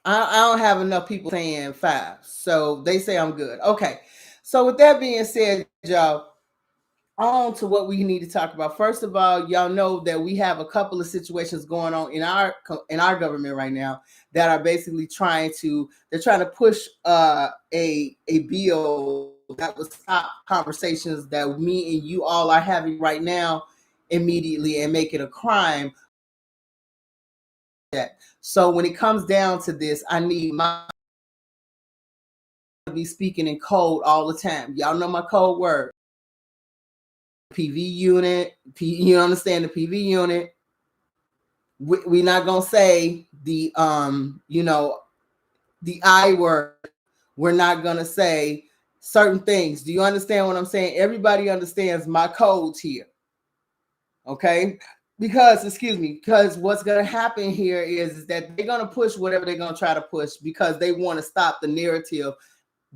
I don't have enough people saying 5. So they say I'm good. Okay. So with that being said, y'all, on to what we need to talk about. First of all, y'all know that we have a couple of situations going on in our government right now that are basically trying to push a bill that would stop conversations that me and you all are having right now immediately and make it a crime that. So when it comes down to this, I need my to be speaking in code all the time. Y'all know my code word. PV unit, you understand the PV unit. We're not gonna say the I word. We're not gonna say certain things. Do you understand what I'm saying? Everybody understands my codes here. Okay? Because what's gonna happen here is that they're gonna push whatever they're gonna try to push because they want to stop the narrative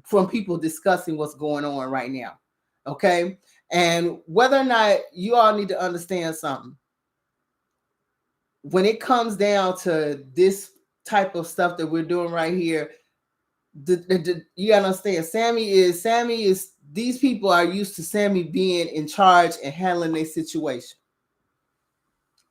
from people discussing what's going on right now. Okay? And whether or not you all need to understand something, when it comes down to this type of stuff that we're doing right here, you gotta understand, Sammy is these people are used to Sammy being in charge and handling their situation.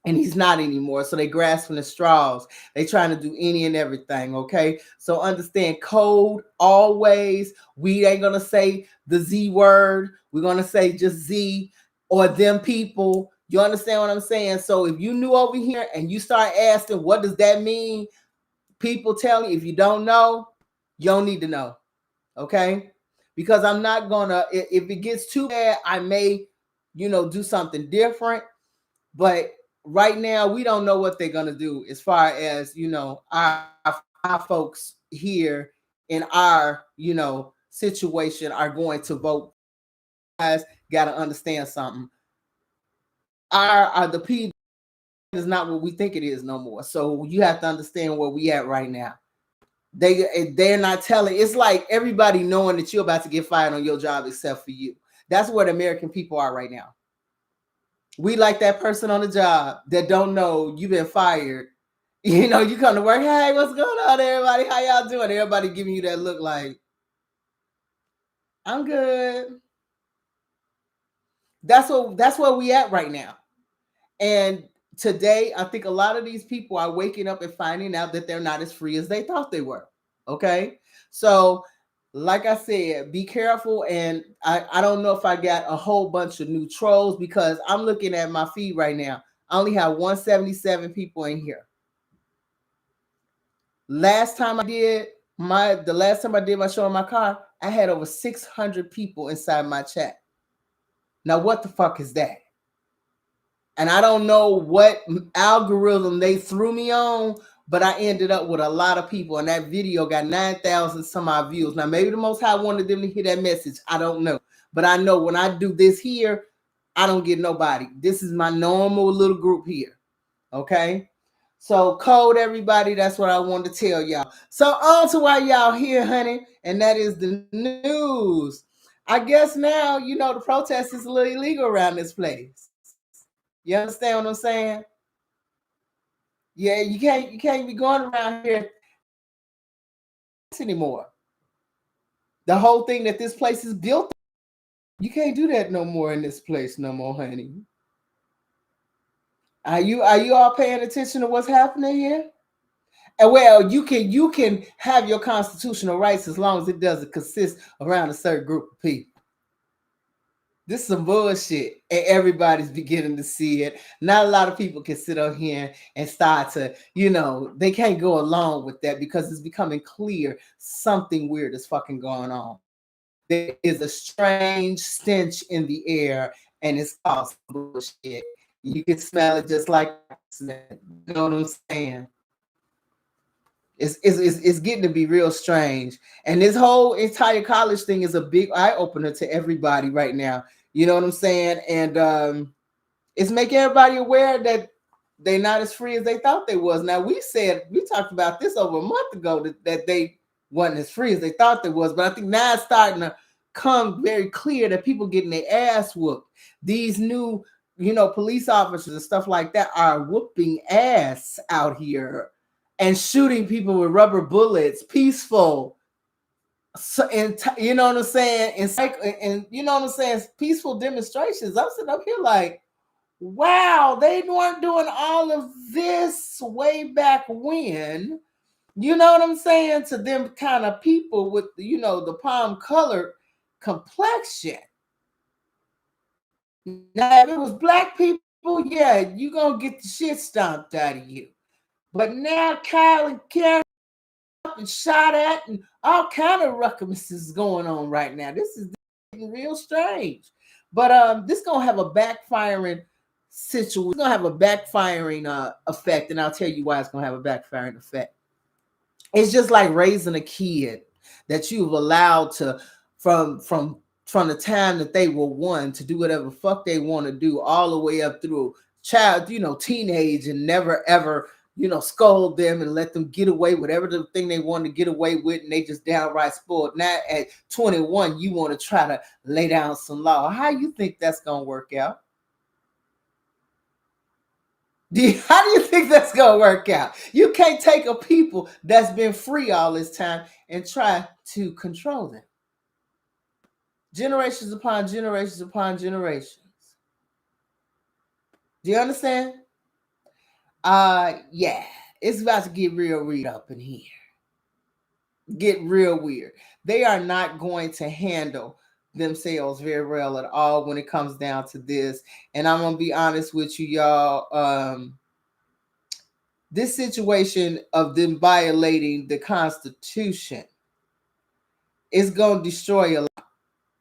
And he's not anymore. So they grasping the straws. They trying to do any and everything. Okay. So understand code always. We ain't gonna say the Z word. We're gonna say just Z or them people. You understand what I'm saying? So if you new over here and you start asking what does that mean, people tell you if you don't know, you don't need to know. Okay. Because I'm not gonna, if it gets too bad, I may, do something different. But right now, we don't know what they're gonna do as far as our folks here in our situation are going to vote. Guys, got to understand something. Our the P is not what we think it is no more. So you have to understand where we at right now. They're not telling. It's like everybody knowing that you're about to get fired on your job except for you. That's where the American people are right now. We like that person on the job that don't know you've been fired. You come to work, hey, what's going on, everybody? How y'all doing? Everybody giving you that look like, I'm good. That's where we at right now. And today, I think a lot of these people are waking up and finding out that they're not as free as they thought they were. Okay. So, like I said, be careful. And I don't know if I got a whole bunch of new trolls because I'm looking at my feed right now. I only have 177 people in here. Last time I did my show in my car, I had over 600 people inside my chat. Now, what the fuck is that? And I don't know what algorithm they threw me on, but I ended up with a lot of people, and that video got 9,000 some odd views. Now, maybe the Most High wanted them to hear that message. I don't know. But I know when I do this here, I don't get nobody. This is my normal little group here. Okay? So code everybody. That's what I wanted to tell y'all. So on to why y'all here, honey, and that is the news. I guess now the protest is a little illegal around this place. You understand what I'm saying? Yeah, you can't be going around here anymore. The whole thing that this place is built, you can't do that no more in this place no more, honey. Are you all paying attention to what's happening here? And well, you can have your constitutional rights as long as it doesn't consist around a certain group of people. This is some bullshit, and everybody's beginning to see it. Not a lot of people can sit on here and start to, they can't go along with that because it's becoming clear something weird is fucking going on. There is a strange stench in the air, and it's called bullshit. You can smell it just like, you know what I'm saying? It's getting to be real strange. And this whole entire college thing is a big eye opener to everybody right now. You know what I'm saying? And it's making everybody aware that they're not as free as they thought they was. Now we talked about this over a month ago that they wasn't as free as they thought they was, but I think now it's starting to come very clear that people getting their ass whooped. These new, police officers and stuff like that are whooping ass out here. and shooting people with rubber bullets, peaceful. So, and you know what I'm saying? And you know what I'm saying? Peaceful demonstrations. I'm sitting up here like, wow, they weren't doing all of this way back when. You know what I'm saying? To them kind of people with, you know, the palm colored complexion. Now, if it was black people, yeah, you gonna get the shit stomped out of you. But now Kyle and Karen and shot at and all kind of ruckus is going on right now. This is real strange. But this gonna have a backfiring situation. It's gonna have a backfiring effect, and I'll tell you why it's gonna have a backfiring effect. It's just like raising a kid that you've allowed to from the time that they were one to do whatever the fuck they want to do, all the way up through child, you know, teenage, and never ever, you know, scold them and let them get away with whatever the thing they want to get away with, and they just downright spoiled. Now at 21, you want to try to lay down some law. How you think that's gonna work out? How do you think that's gonna work out? You can't take a people that's been free all this time and try to control them. Generations upon generations upon generations. Do you understand? Yeah, it's about to get real weird up in here. Get real weird. They are not going to handle themselves very well at all when it comes down to this. And I'm gonna be honest with you, y'all. This situation of them violating the Constitution is going to destroy a lot.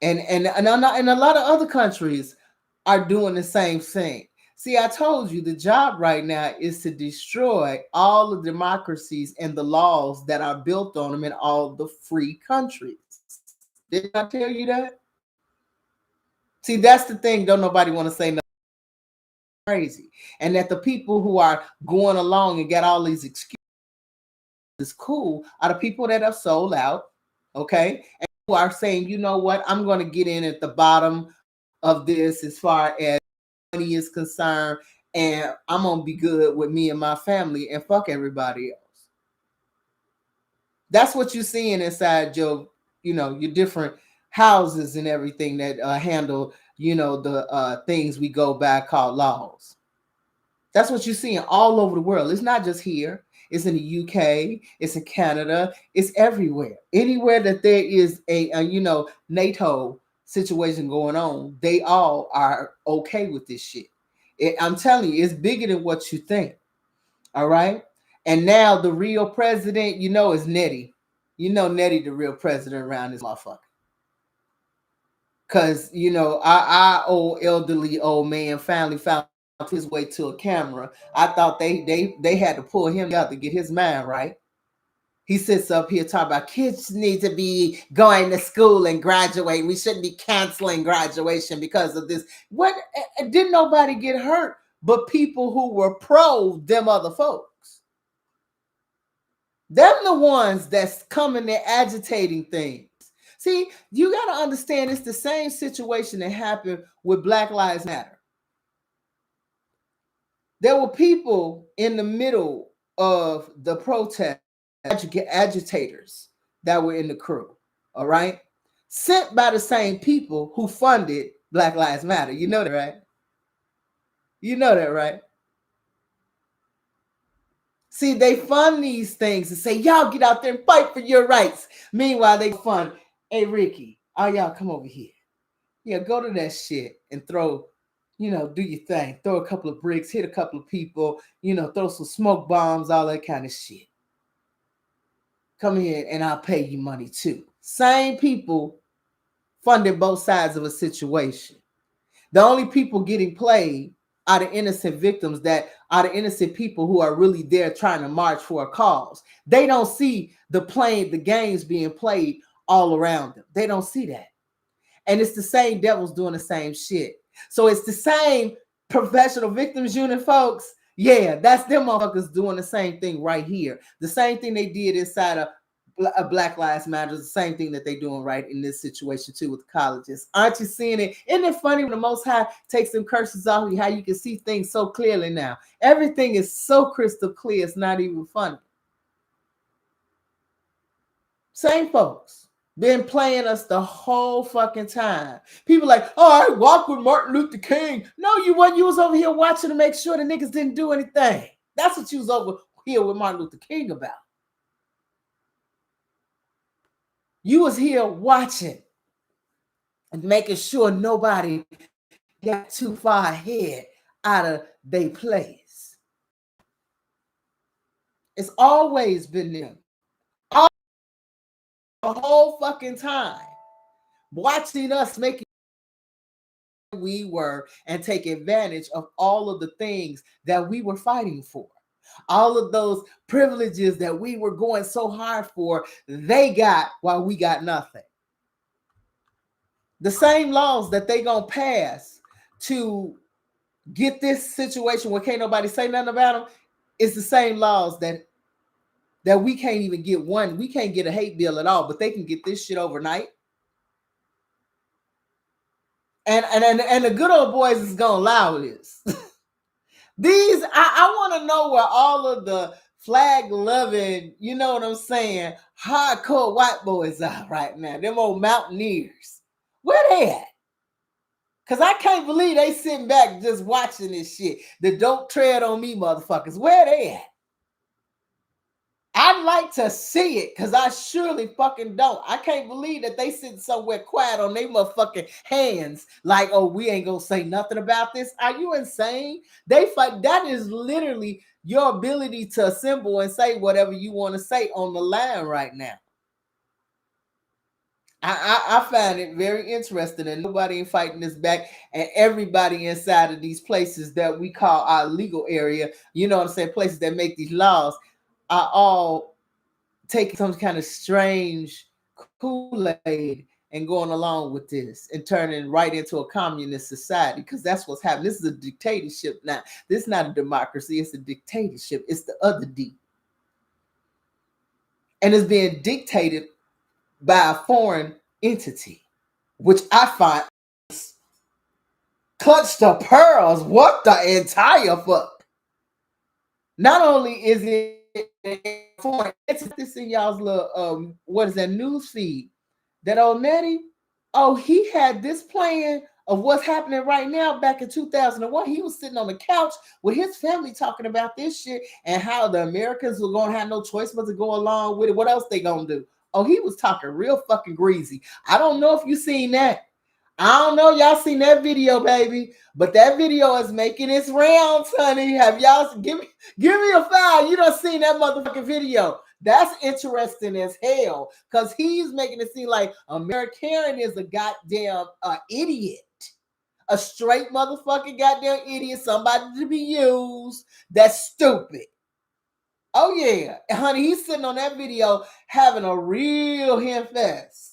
And a lot of other countries are doing the same thing. See, I told you the job right now is to destroy all the democracies and the laws that are built on them in all the free countries. Did I tell you that? See, that's the thing. Don't nobody want to say nothing crazy. And that the people who are going along and got all these excuses is cool are the people that have sold out, okay, and who are saying, you know what, I'm going to get in at the bottom of this as far as money is concerned, and I'm going to be good with me and my family and fuck everybody else. That's what you're seeing inside your, you know, your different houses and everything that handle, you know, the things we go by called laws. That's what you're seeing all over the world. It's not just here. It's in the UK. It's in Canada. It's everywhere. Anywhere that there is a you know, NATO situation going on, they all are okay with this shit. I'm telling you, it's bigger than what you think. All right. And now the real president, you know, is Nettie. You know, Nettie, the real president around this motherfucker. Because, you know, our old elderly old man finally found his way to a camera. I thought they had to pull him out to get his mind right. He sits up here talking about kids need to be going to school and graduate. We shouldn't be canceling graduation because of this. What? Didn't nobody get hurt but people who were pro them other folks. Them the ones that's coming there agitating things. See, you got to understand it's the same situation that happened with Black Lives Matter. There were people in the middle of the protest, agitators that were in the crew, all right? Sent by the same people who funded Black Lives Matter. You know that, right? You know that, right? See, they fund these things and say, y'all get out there and fight for your rights. Meanwhile, they fund, hey, Ricky, oh, y'all come over here. Yeah, go to that shit and throw, you know, do your thing. Throw a couple of bricks, hit a couple of people, you know, throw some smoke bombs, all that kind of shit. Come here and I'll pay you money too. Same people funding both sides of a situation. The only people getting played are the innocent victims, that are the innocent people who are really there trying to march for a cause. They don't see the games being played all around them. They don't see that. And it's the same devils doing the same shit. So it's the same professional victims unit, folks. Yeah, that's them motherfuckers doing the same thing right here. The same thing they did inside of Black Lives Matter, the same thing that they're doing right in this situation too with the colleges. Aren't you seeing it? Isn't it funny when the Most High takes them curses off you, how you can see things so clearly now? Everything is so crystal clear, it's not even funny. Same folks. Been playing us the whole fucking time. People like, oh, I walked with Martin Luther King. No, you wasn't. You was over here watching to make sure the niggas didn't do anything. That's what you was over here with Martin Luther King about. You was here watching and making sure nobody got too far ahead out of their place. It's always been them. All the whole fucking time. Watching us making we were and take advantage of all of the things that we were fighting for. All of those privileges that we were going so hard for, they got while we got nothing. The same laws that they gonna pass to get this situation where can't nobody say nothing about them is the same laws that we can't even get one. We can't get a hate bill at all, but they can get this shit overnight. And the good old boys is gonna allow this. These I want to know where all of the flag loving, you know what I'm saying, hardcore white boys are right now. Them old mountaineers. Where they at? Because I can't believe they sitting back just watching this shit. The don't tread on me motherfuckers. Where they at? I'd like to see it because I surely fucking don't. I can't believe that they sitting somewhere quiet on their motherfucking hands like, oh, we ain't gonna say nothing about this. Are you insane? They fight. That is literally your ability to assemble and say whatever you want to say on the line right now. I find it very interesting, and nobody ain't fighting this back, and everybody inside of these places that we call our legal area, you know what I'm saying, places that make these laws, are all taking some kind of strange Kool-Aid and going along with this and turning right into a communist society, because that's what's happening. This is a dictatorship now. This is not a democracy. It's a dictatorship. It's the other D. And it's being dictated by a foreign entity, which I find clutch the pearls. What the entire fuck? Not only is it foreign, it's this in y'all's little what is that news feed? That old Nettie, oh, he had this plan of what's happening right now. Back in 2001, he was sitting on the couch with his family talking about this shit and how the Americans were gonna have no choice but to go along with it. What else they gonna do? Oh, he was talking real fucking greasy. I don't know if you seen that. I don't know, y'all seen that video, baby, but that video is making its rounds, honey. Have y'all give me a file? You done seen that motherfucking video? That's interesting as hell, because he's making it seem like American is a goddamn idiot, a straight motherfucking goddamn idiot, somebody to be used. That's stupid. Oh yeah, honey, he's sitting on that video having a real hen fest.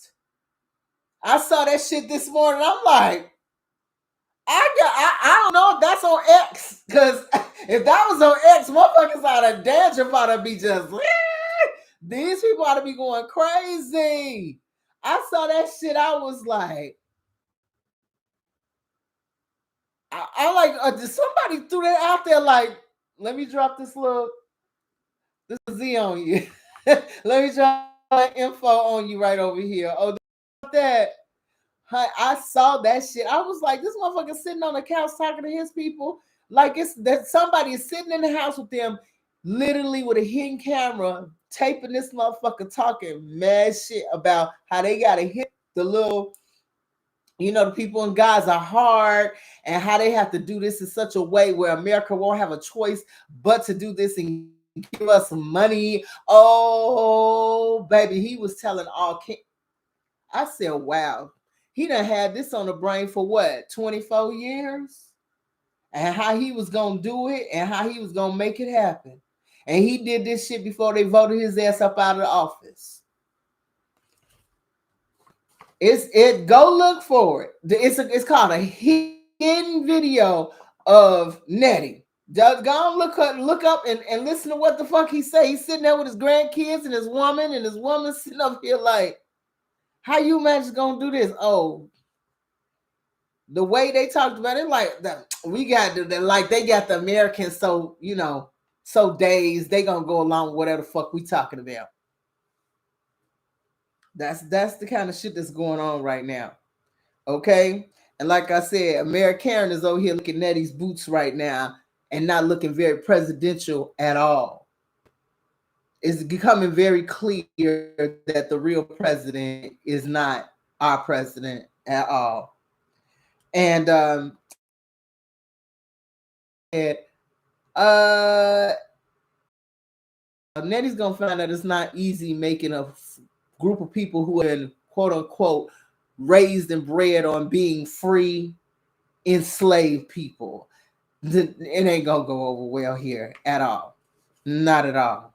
I saw that shit this morning. I'm like, I don't know if that's on X, because if that was on X, motherfuckers out of danger about to be just, these people ought to be going crazy. I saw that shit. I was like, I like, somebody threw that out there like, let me drop this Z on you. Let me drop info on you right over here. Oh, that. I saw that shit. I was like, this motherfucker sitting on the couch talking to his people like it's that somebody is sitting in the house with them, literally with a hidden camera, taping this motherfucker talking mad shit about how they gotta hit the little, you know, the people in Gaza hard, and how they have to do this in such a way where America won't have a choice but to do this and give us some money. Oh, baby, he was telling all. I said, wow. He done had this on the brain for what, 24 years? And how he was going to do it and how he was going to make it happen. And he did this shit before they voted his ass up out of the office. Go look for it. It's called a hidden video of Nettie. Just go look up and listen to what the fuck he say. He's sitting there with his grandkids and his woman sitting up here like, how you managed gonna do this? Oh, the way they talked about it, like we got like they got the Americans, so you know, so dazed they gonna go along with whatever the fuck we talking about. That's the kind of shit that's going on right now. Okay. And like I said, Karen is over here looking at these boots right now and not looking very presidential at all. It's becoming very clear that the real president is not our president at all. And and, uh Nettie's gonna find that it's not easy making a group of people who have been quote unquote raised and bred on being free enslaved people. It ain't gonna go over well here at all. Not at all.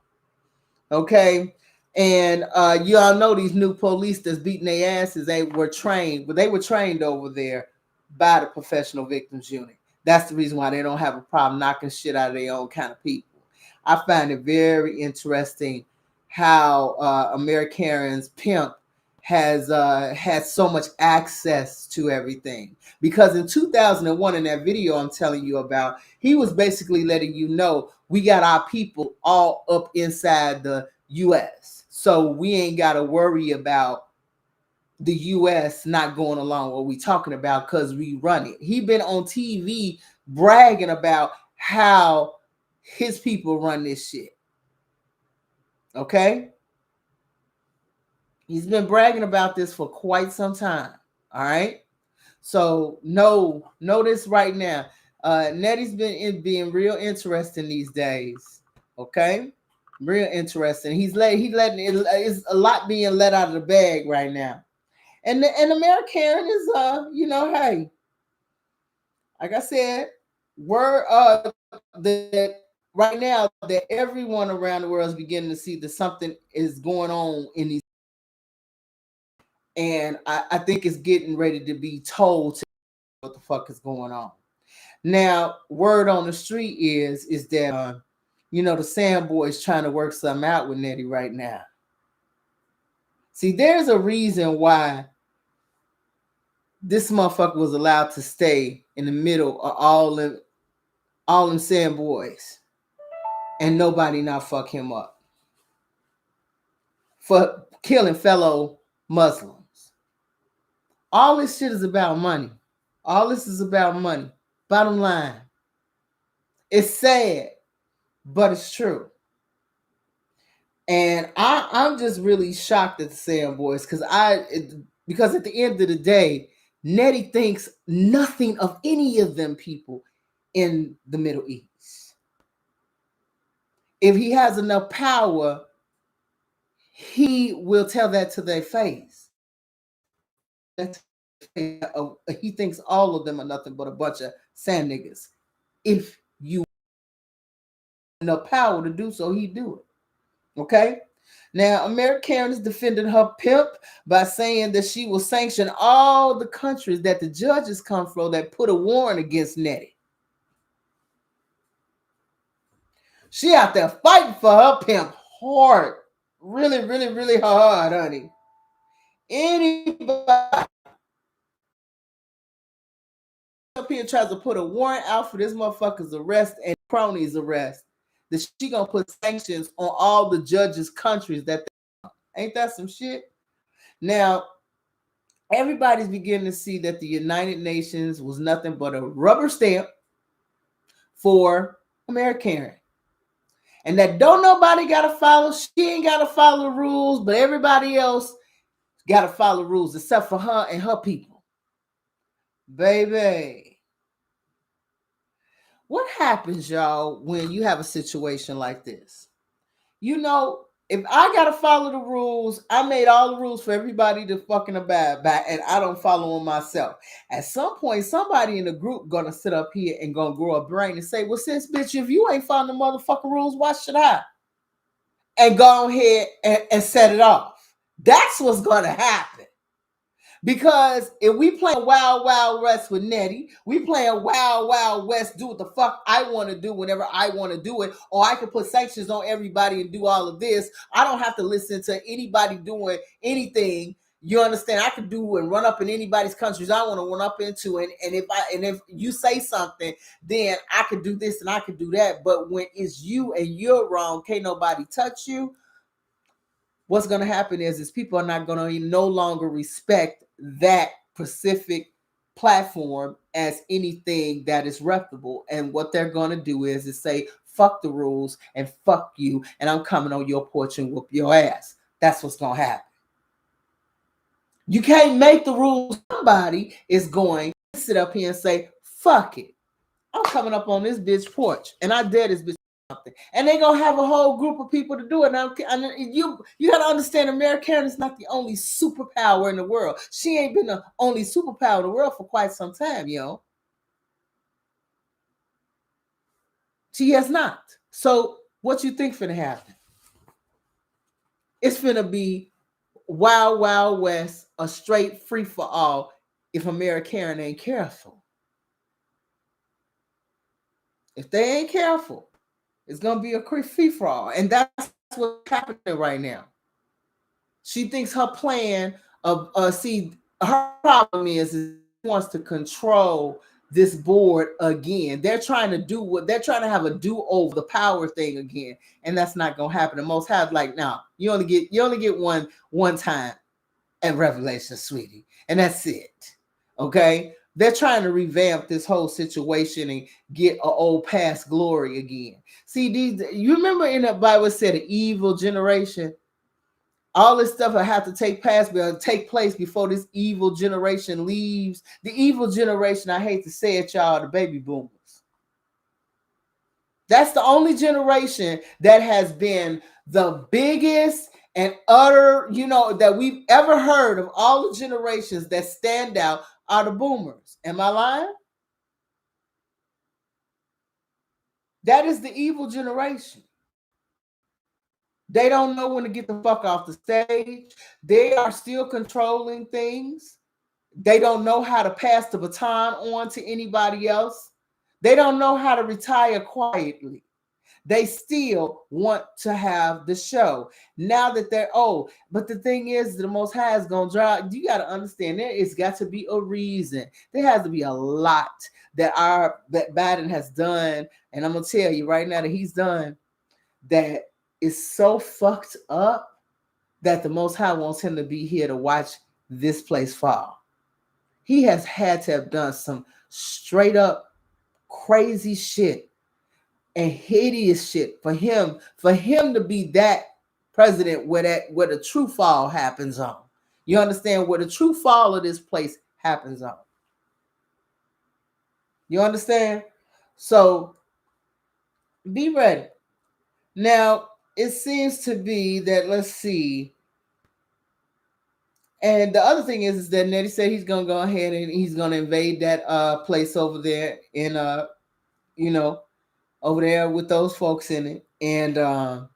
Okay. And you all know these new police that's beating their asses, they were trained, but they were trained over there by the professional victims unit. That's the reason why they don't have a problem knocking shit out of their own kind of people. I find it very interesting how Americans pimp has had so much access to everything. Because in 2001, in that video I'm telling you about, he was basically letting you know we got our people all up inside the US. So we ain't got to worry about the US not going along what we talking about because we run it. He been on TV bragging about how his people run this shit. Okay? He's been bragging about this for quite some time. All right? So know this right now. Nettie's been being real interesting these days. Okay? Real interesting. He's letting it's a lot being let out of the bag right now. And American is hey, like I said, we're that right now that everyone around the world is beginning to see that something is going on in these, and I think it's getting ready to be told to what the fuck is going on. Now, word on the street is that the Sam boys trying to work something out with Nettie right now. See, there's a reason why this motherfucker was allowed to stay in the middle of all them Sam boys, and nobody not fuck him up for killing fellow Muslims. All this shit is about money. All this is about money. Bottom line. It's sad, but it's true. And I'm just really shocked at the Sam boys because at the end of the day, Nettie thinks nothing of any of them people in the Middle East. If he has enough power, he will tell that to their face. He thinks all of them are nothing but a bunch of sand niggas. If you have enough power to do so, he do it. Okay? Now, American is defending her pimp by saying that she will sanction all the countries that the judges come from that put a warrant against Nettie. She out there fighting for her pimp hard. Really, really, really hard, honey. Anybody up here tries to put a warrant out for this motherfucker's arrest and crony's arrest, that she gonna put sanctions on all the judges' countries that ain't that some shit? Now, everybody's beginning to see that the United Nations was nothing but a rubber stamp for American. And that don't nobody gotta follow, she ain't gotta follow the rules, but everybody else gotta follow rules except for her and her people. Baby. What happens, y'all, when you have a situation like this? If I gotta follow the rules, I made all the rules for everybody to fucking abide by, and I don't follow them myself. At some point, somebody in the group gonna sit up here and gonna grow a brain and say, "Well, since bitch, if you ain't following the motherfucking rules, why should I?" And go ahead and set it off. That's what's gonna happen. Because if we playing Wild Wild West with Nettie, we playing Wild Wild West, do what the fuck I want to do whenever I want to do it, or I can put sanctions on everybody and do all of this. I don't have to listen to anybody doing anything. You understand? I can do and run up in anybody's countries I want to run up into, and if you say something, then I could do this and I could do that. But when it's you and you're wrong, can't nobody touch you. what's going to happen is people are not going to no longer respect that specific platform as anything that is reputable. And what they're going to do is say, fuck the rules and fuck you, and I'm coming on your porch and whoop your ass. That's what's going to happen. You can't make the rules. Somebody is going to sit up here and say, fuck it, I'm coming up on this bitch porch and I dare this bitch something. And they're going to have a whole group of people to do it. Now, you got to understand, America is not the only superpower in the world. She ain't been the only superpower in the world for quite some time, yo. She has not. So what you think finna happen? It's finna be wild, wild west, a straight free for all if American ain't careful. If they ain't careful, it's gonna be a free for all, and that's what's happening right now. She thinks her plan of her problem is she wants to control this board again. They're trying to do what they're trying to have a do over the power thing again, and that's not gonna happen. The Most High like, now you only get one time at Revelation, sweetie, and that's it. Okay. They're trying to revamp this whole situation and get an old past glory again. See, you remember in the Bible it said an evil generation? All this stuff will have to take place before this evil generation leaves. The evil generation, I hate to say it, y'all, the baby boomers. That's the only generation that has been the biggest and utter, that we've ever heard of. All the generations that stand out are the boomers. Am I lying? That is the evil generation. They don't know when to get the fuck off the stage. They are still controlling things. They don't know how to pass the baton on to anybody else. They don't know how to retire quietly. They still want to have the show now that they're old. But the thing is, the Most High is going to drive. You got to understand, there has got to be a reason. There has to be a lot that Biden has done. And I'm going to tell you right now that he's done that is so fucked up that the Most High wants him to be here to watch this place fall. He has had to have done some straight up crazy shit and hideous shit for him to be that president where the true fall happens on. You understand, where the true fall of this place happens on. You understand? So be ready. Now it seems to be that, let's see. And the other thing is that Nettie said he's gonna go ahead and he's gonna invade that place over there in over there with those folks in it. And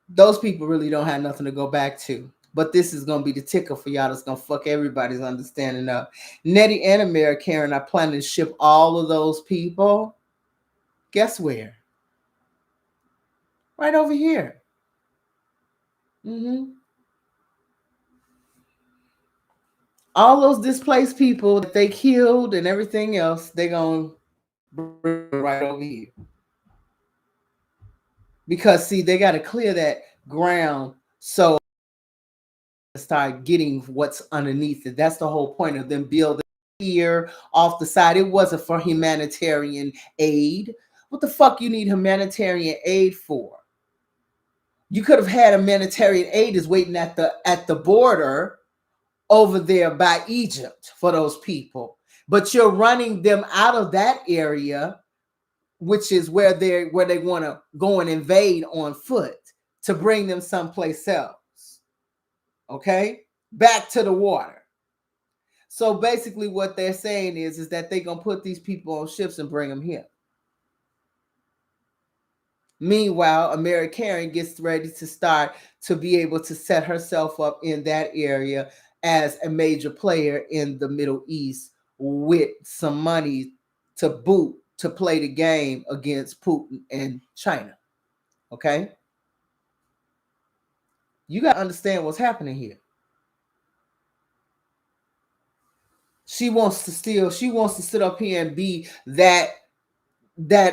those people really don't have nothing to go back to. But this is going to be the ticker for y'all that's going to fuck everybody's understanding up. Nettie and American are planning to ship all of those people. Guess where? Right over here. All those displaced people that they killed and everything else, they're going to bring right over here. Because, see, they got to clear that ground so start getting what's underneath it. That's the whole point of them building here off the side. It wasn't for humanitarian aid. What the fuck you need humanitarian aid for? You could have had humanitarian aid is waiting at the border over there by Egypt for those people, but you're running them out of that area, which is where they want to go and invade on foot to bring them someplace else. Okay, back to the water. So basically what they're saying is that they're going to put these people on ships and bring them here. Meanwhile, American gets ready to start to be able to set herself up in that area as a major player in the Middle East with some money to boot to play the game against Putin and China. Okay? You got to understand what's happening here. She wants to sit up here and be that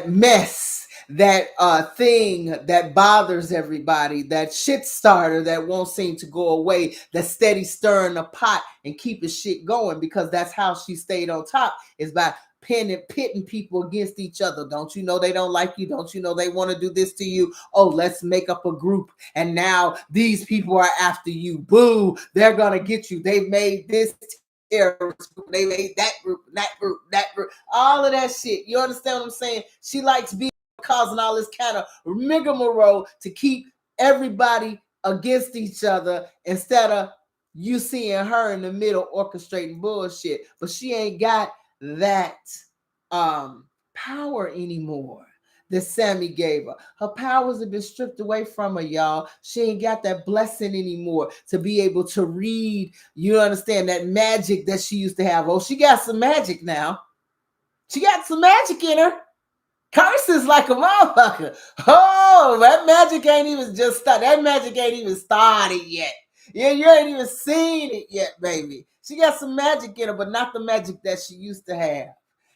mess that thing that bothers everybody, that shit starter that won't seem to go away, that steady stirring the pot and keeping shit going, because that's how she stayed on top, is by pitting people against each other. Don't you know they don't like you? Don't you know they want to do this to you? Oh, let's make up a group, and now these people are after you. Boo, they're gonna get you. They made this terrorist group, they made that group, all of that shit. You understand what I'm saying? She likes being causing all this kind of rigmarole to keep everybody against each other, instead of you seeing her in the middle orchestrating bullshit. But she ain't got that power anymore that Sammy gave her. Her powers have been stripped away from her, y'all. She ain't got that blessing anymore to be able to read. You understand that magic that she used to have? Oh, she got some magic now. She got some magic in her. Curses like a motherfucker. Oh, that magic ain't even just started. That magic ain't even started yet. Yeah, you ain't even seen it yet, baby. She got some magic in her, but not the magic that she used to have.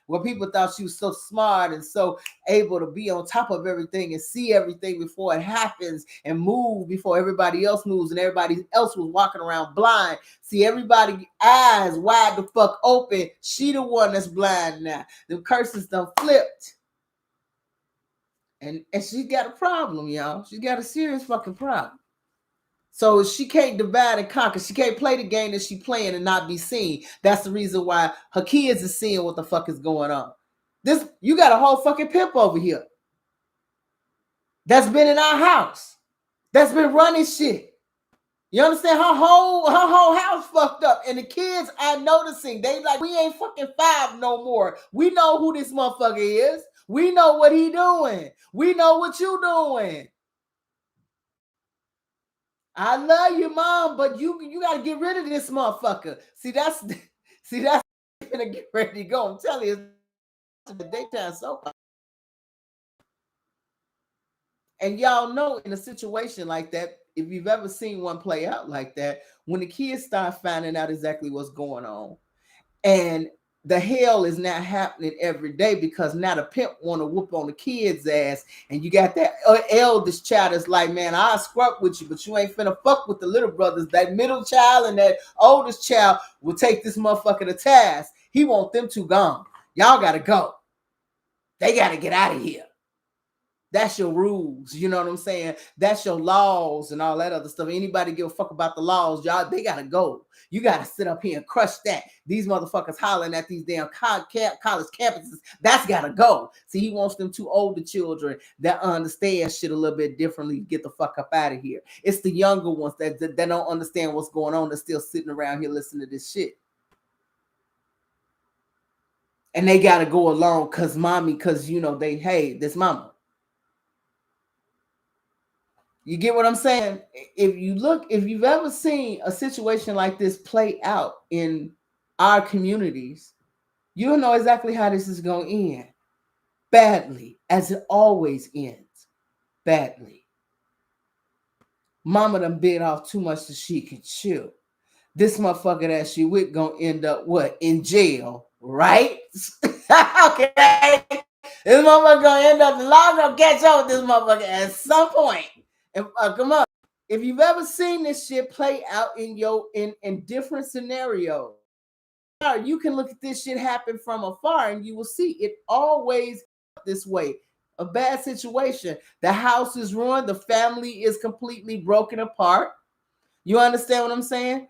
Where people thought she was so smart and so able to be on top of everything and see everything before it happens and move before everybody else moves, and everybody else was walking around blind. See, everybody eyes wide the fuck open. She the one that's blind now. The curses done flipped. And she got a problem, y'all. She's got a serious fucking problem. So she can't divide and conquer. She can't play the game that she playing and not be seen. That's the reason why her kids is seeing what the fuck is going on. This, you got a whole fucking pimp over here that's been in our house, that's been running shit. You understand? Her whole house fucked up, and the kids are noticing. They like, we ain't fucking 5 no more. We know who this motherfucker is. We know what he doing. We know what you doing. I love you, mom, but you gotta get rid of this motherfucker. See, that's gonna get ready to go. I'm telling you, it's the daytime soap. And y'all know, in a situation like that, if you've ever seen one play out like that, when the kids start finding out exactly what's going on, and the hell is not happening every day, because now the pimp want to whoop on the kid's ass, and you got that eldest child that's like, man, I'll scrap with you, but you ain't finna fuck with the little brothers. That middle child and that oldest child will take this motherfucker to task. He want them two gone. Y'all gotta go. They gotta get out of here. That's your rules, you know what I'm saying? That's your laws and all that other stuff. Anybody give a fuck about the laws, y'all, they gotta go. You gotta sit up here and crush that. These motherfuckers hollering at these damn college campuses, that's gotta go. See, he wants them two older children that understand shit a little bit differently to get the fuck up out of here. It's the younger ones that don't understand what's going on, that's still sitting around here listening to this shit. And they gotta go along because mommy, because you know, hey, this mama. You get what I'm saying? If you've ever seen a situation like this play out in our communities, you'll know exactly how this is going to end. Badly, as it always ends. Badly. Mama done bit off too much so she can chew. This motherfucker that she with gonna end up what? In jail, right? Okay. This motherfucker gonna end up, the law gonna catch up with this motherfucker at some point. And come on. If you've ever seen this shit play out in different scenarios, you can look at this shit happen from afar and you will see it always this way. A bad situation. The house is ruined. The family is completely broken apart. You understand what I'm saying?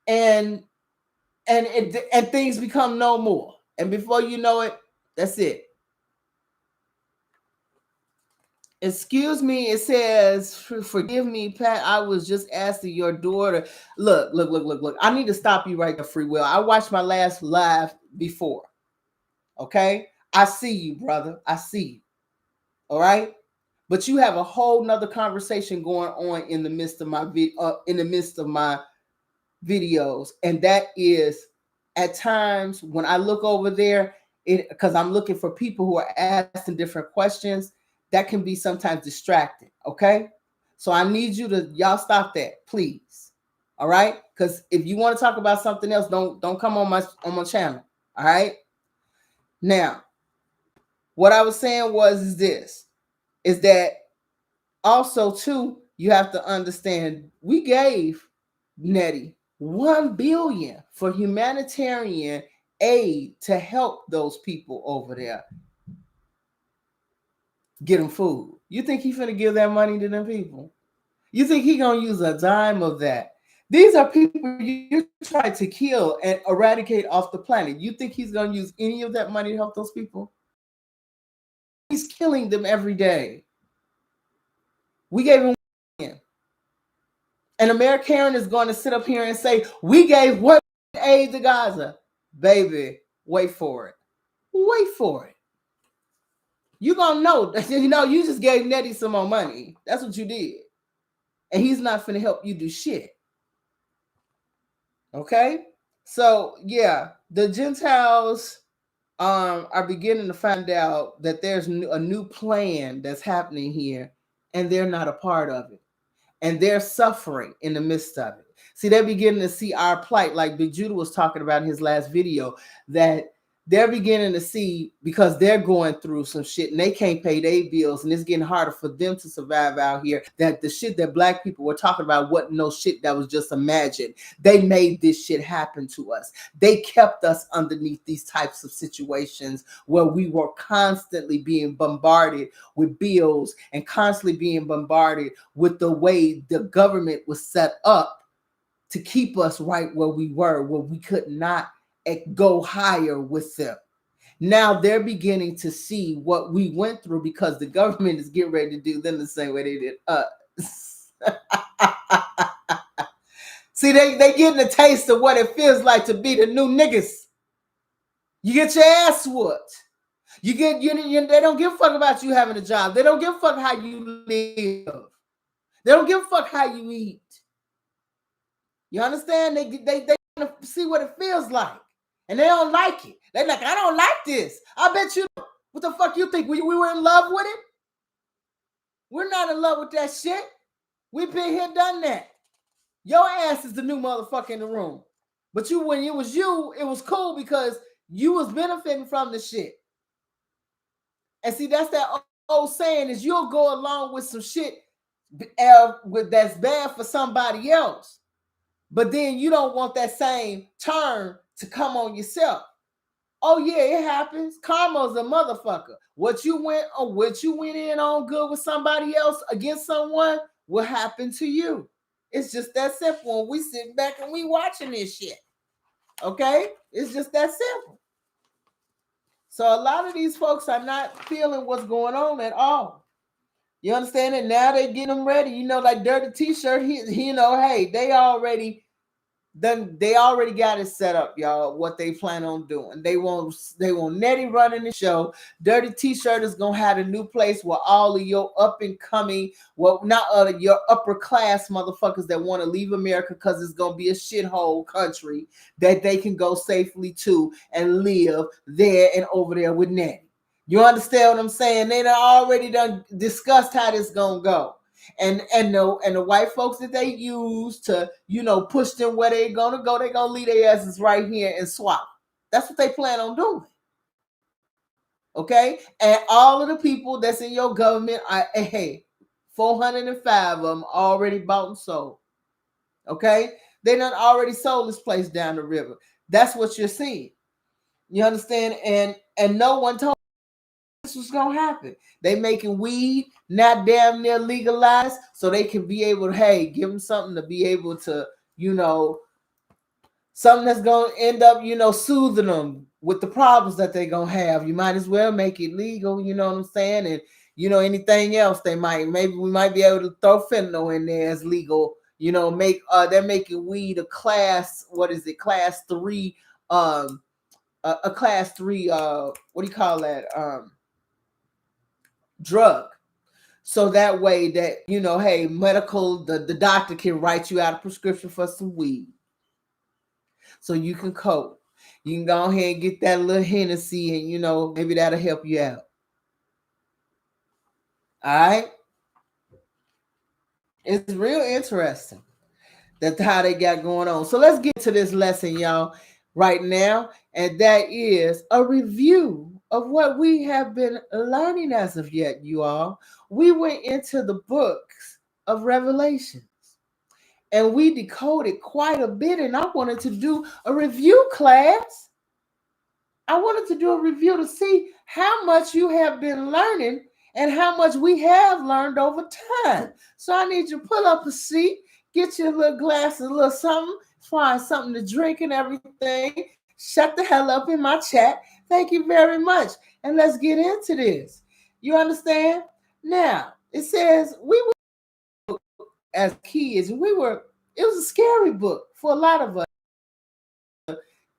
And things become no more. And before you know it, that's it. Excuse me, it says, forgive me, Pat. I was just asking your daughter. Look. I need to stop you right there, Free Will. I watched my last live before. Okay? I see you, brother. I see you. All right? But you have a whole nother conversation going on in the midst of my videos. And that is, at times when I look over there, because I'm looking for people who are asking different questions, that can be sometimes distracting. Okay, so I need y'all stop that, please. All right, because if you want to talk about something else, don't come on my channel. All right. Now, what I was saying is this: is that also too, you have to understand we gave Nettie 1 billion for humanitarian aid to help those people over there get them food. You think he finna give that money to them people? You think he gonna use a dime of that? These are people you try to kill and eradicate off the planet. You think he's gonna use any of that money to help those people? He's killing them every day. We gave him, and America Karen is going to sit up here and say, we gave what aid to Gaza? Baby, wait for it. Wait for it. You're going to know, you just gave Nettie some more money. That's what you did. And he's not finna help you do shit. Okay? So, yeah, the Gentiles are beginning to find out that there's a new plan that's happening here, and they're not a part of it. And they're suffering in the midst of it. See, they're beginning to see our plight, like Big Judah was talking about in his last video, that they're beginning to see, because they're going through some shit and they can't pay their bills, and it's getting harder for them to survive out here, that the shit that Black people were talking about wasn't no shit that was just imagined. They made this shit happen to us. They kept us underneath these types of situations where we were constantly being bombarded with bills and constantly being bombarded with the way the government was set up to keep us right where we were, where we could not go higher with them. Now they're beginning to see what we went through, because the government is getting ready to do them the same way they did us. See, they getting a taste of what it feels like to be the new niggas. You get your ass whooped. They don't give a fuck about you having a job. They don't give a fuck how you live. They don't give a fuck how you eat. You understand? They want to see what it feels like. And they don't like it. They're like, I don't like this. I bet you. What the fuck you think? We were in love with it? We're not in love with that shit. We've been here, done that. Your ass is the new motherfucker in the room. But when it was you, it was cool because you was benefiting from the shit. And see, that's that old saying, is you'll go along with some shit that's bad for somebody else. But then you don't want that same turn to come on yourself. Oh yeah, it happens. Karma's a motherfucker. What you went in on good with somebody else against someone will happen to you. It's just that simple. And we sit back and we watching this shit. Okay? It's just that simple. So a lot of these folks are not feeling what's going on at all. You understand it? Now they're getting them ready. Like Dirty T-shirt, hey, they already got it set up, y'all, what they plan on doing. They want Nettie running the show. Dirty T-shirt is going to have a new place where all of your up and coming, your upper class motherfuckers that want to leave America because it's going to be a shithole country, that they can go safely to and live there and over there with Nettie. You understand what I'm saying? They already done discussed how this going to go. And the white folks that they use to, push them where they're going to go, they're going to leave their asses right here and swap. That's what they plan on doing. Okay? And all of the people that's in your government, 405 of them already bought and sold. Okay? They done already sold this place down the river. That's what you're seeing. You understand? And no one told this was gonna happen. They making weed not damn near legalized, so they can be able to, give them something to be able to, something that's gonna end up, soothing them with the problems that they're gonna have. You might as well make it legal, you know what I'm saying? And anything else maybe we might be able to throw fentanyl in there as legal. They're making weed a class, class 3, a class 3, what do you call that? Drug. So that way that, medical, the doctor can write you out a prescription for some weed. So you can cope. You can go ahead and get that little Hennessy and, maybe that'll help you out. All right. It's real interesting. That's how they got going on. So let's get to this lesson, y'all, right now. And that is a review of what we have been learning as of yet, you all. We went into the books of Revelations and we decoded quite a bit, and I wanted to do a review class. I wanted to do a review to see how much you have been learning and how much we have learned over time. So I need you to pull up a seat, get you a little glass of a little something, find something to drink and everything. Shut the hell up in my chat. Thank you very much. And let's get into this. You understand? Now, it says we were as kids, it was a scary book for a lot of us.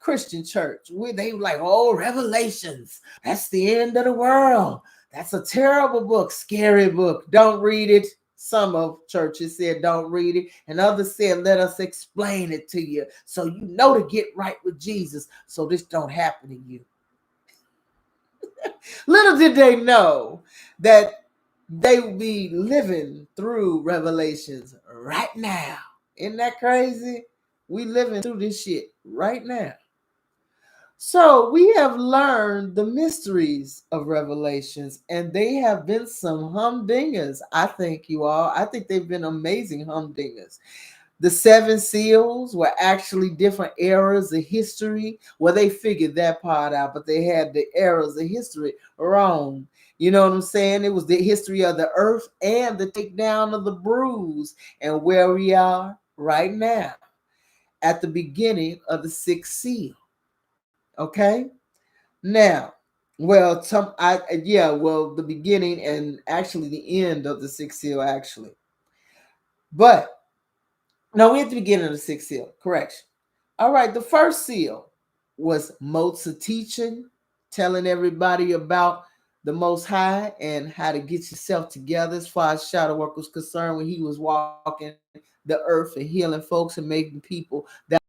Christian church. They were like, oh, Revelations. That's the end of the world. That's a terrible book, scary book. Don't read it. Some of churches said don't read it, and others said let us explain it to you so you know to get right with Jesus so this don't happen to you. Little did they know that they would be living through Revelations right now. Isn't that crazy? We living through this shit right now. So we have learned the mysteries of Revelations, and they have been some humdingers. I think you all. I think they've been amazing humdingers. The seven seals were actually different eras of history. Well, they figured that part out, but they had the eras of history wrong. You know what I'm saying? It was the history of the earth and the takedown of the bruise, and where we are right now at the beginning of the sixth seal. Okay. Now, the beginning and actually the end of the sixth seal, actually. But no, we're at the beginning of the sixth seal. Correction. All right, the first seal was Mozart teaching, telling everybody about the Most High and how to get yourself together as far as shadow work was concerned when he was walking the earth and healing folks and making people that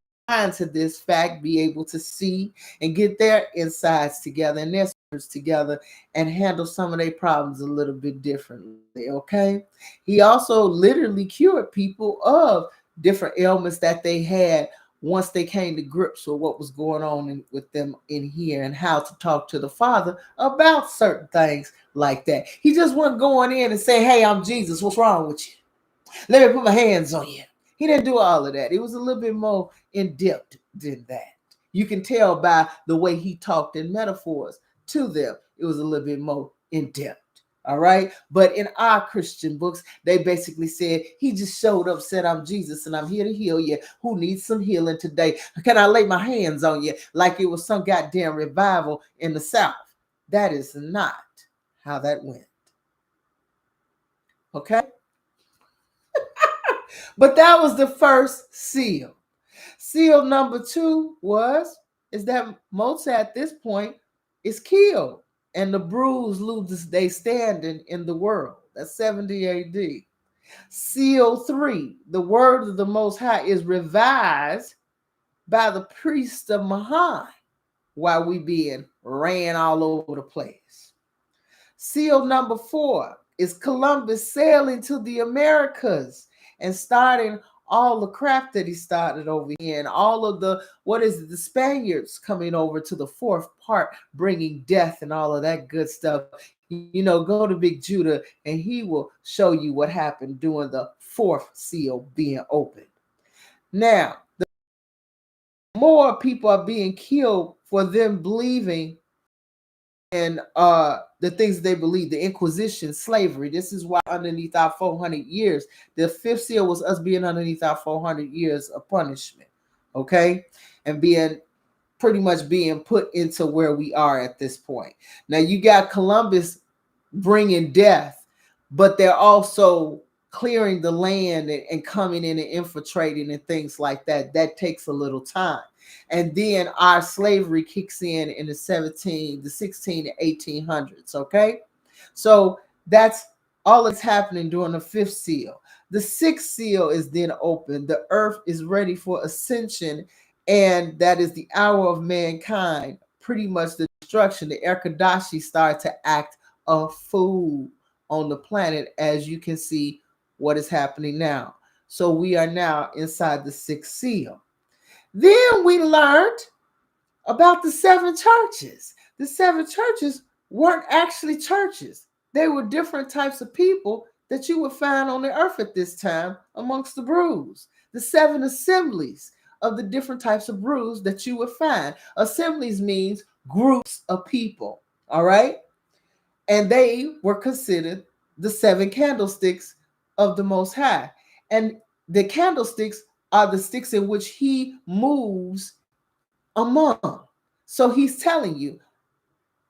to this fact be able to see and get their insides together and their spirits together and handle some of their problems a little bit differently. Okay. He also literally cured people of different ailments that they had once they came to grips with what was going on with them in here and how to talk to the Father about certain things like that. He just wasn't going in and saying, hey, I'm Jesus. What's wrong with you? Let me put my hands on you. He didn't do all of that. It was a little bit more in depth than that. You can tell by the way he talked in metaphors to them. It was a little bit more in depth. All right. But in our Christian books, they basically said he just showed up, said, I'm Jesus and I'm here to heal you. Who needs some healing today? Can I lay my hands on you? Like it was some goddamn revival in the South. That is not how that went. Okay. But that was the first seal. Seal number 2 is that Mozart at this point is killed and the bruised loses they standing in the world. That's 70 AD. Seal 3, the word of the Most High is revised by the priest of Mahan while we being ran all over the place. Seal number 4 is Columbus sailing to the Americas and starting all the crap that he started over here and all of the Spaniards coming over to the fourth part, bringing death and all of that good stuff. Go to Big Judah and he will show you what happened during the fourth seal being opened. Now, the more people are being killed for them believing and the things they believe, the Inquisition, slavery. This is why underneath our 400 years, the fifth seal was us being underneath our 400 years of punishment, okay? And pretty much being put into where we are at this point. Now you got Columbus bringing death, but they're also clearing the land and coming in and infiltrating and things like that. That takes a little time. And then our slavery kicks in the 16 to 1800s. Okay. So that's all that's happening during the fifth seal. The sixth seal is then open. The earth is ready for ascension. And that is the hour of mankind. Pretty much the destruction. The Erkadashi start to act a fool on the planet, as you can see what is happening now. So we are now inside the sixth seal. Then we learned about the seven churches. The seven churches weren't actually churches. They were different types of people that you would find on the earth at this time amongst the brews. The seven assemblies of the different types of brews that you would find. Assemblies means groups of people, all right? And they were considered the seven candlesticks of the Most High. And the candlesticks are the sticks in which he moves among. So he's telling you,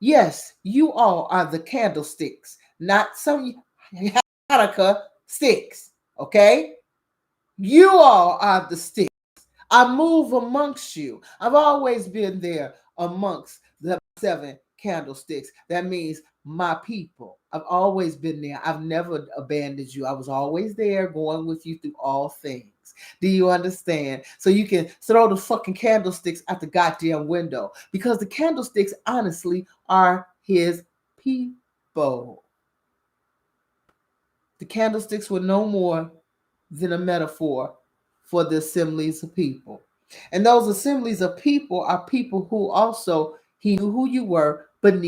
yes, you all are the candlesticks, not some Hanukkah sticks, okay? You all are the sticks. I move amongst you. I've always been there amongst the seven candlesticks. That means my people. I've always been there. I've never abandoned you. I was always there going with you through all things. Do you understand? So you can throw the fucking candlesticks out the goddamn window because the candlesticks, honestly, are his people. The candlesticks were no more than a metaphor for the assemblies of people. And those assemblies of people are people who also, he knew who you were, but you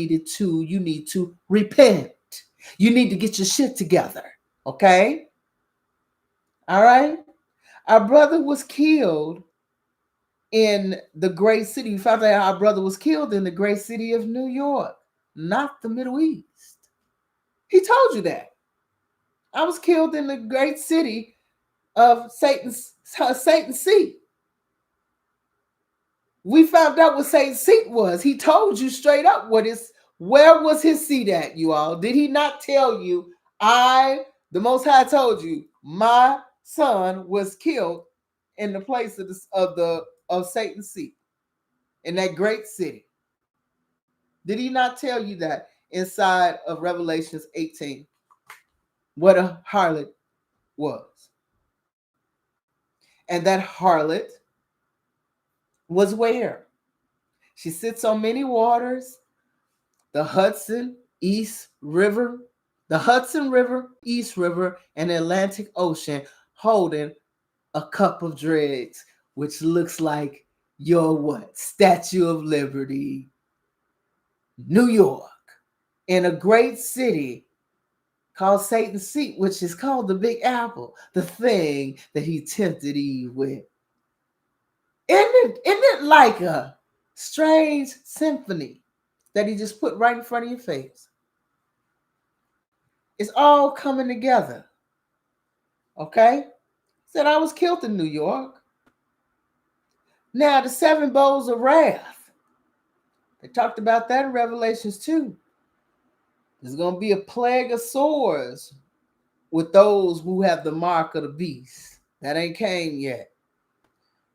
need to repent. You need to get your shit together. Okay? All right? Our brother was killed in the great city. We found out our brother was killed in the great city of New York, not the Middle East. He told you that. I was killed in the great city of Satan's seat. We found out what Satan's seat was. He told you straight up where was his seat at, you all? Did he not tell you, the Most High told you, my son was killed in the place of Satan's seat in that great city? Did he not tell you that inside of Revelations 18? What a harlot was. And that harlot was where? She sits on many waters, the Hudson, East River, and the Atlantic Ocean, holding a cup of dregs, which looks like your what? Statue of Liberty, New York, in a great city called Satan's seat, which is called the Big Apple, the thing that he tempted Eve with. Isn't it like a strange symphony that he just put right in front of your face? It's all coming together. Okay? Said I was killed in New York. Now, the seven bowls of wrath. They talked about that in Revelations 2. There's going to be a plague of sores with those who have the mark of the beast. That ain't came yet.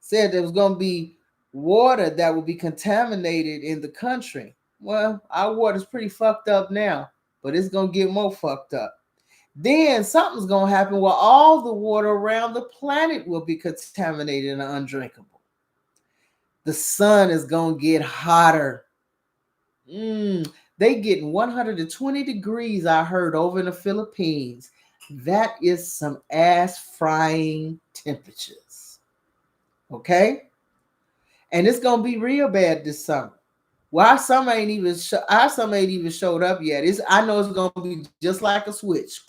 Said there was going to be water that will be contaminated in the country. Well, our water's pretty fucked up now, but it's going to get more fucked up. Then something's going to happen where all the water around the planet will be contaminated and undrinkable. The sun is going to get hotter. They getting 120 degrees, I heard, over in the Philippines. That is some ass frying temperatures. Okay? And it's going to be real bad this summer. Well, our summer ain't even showed up yet. I know it's going to be just like a switch.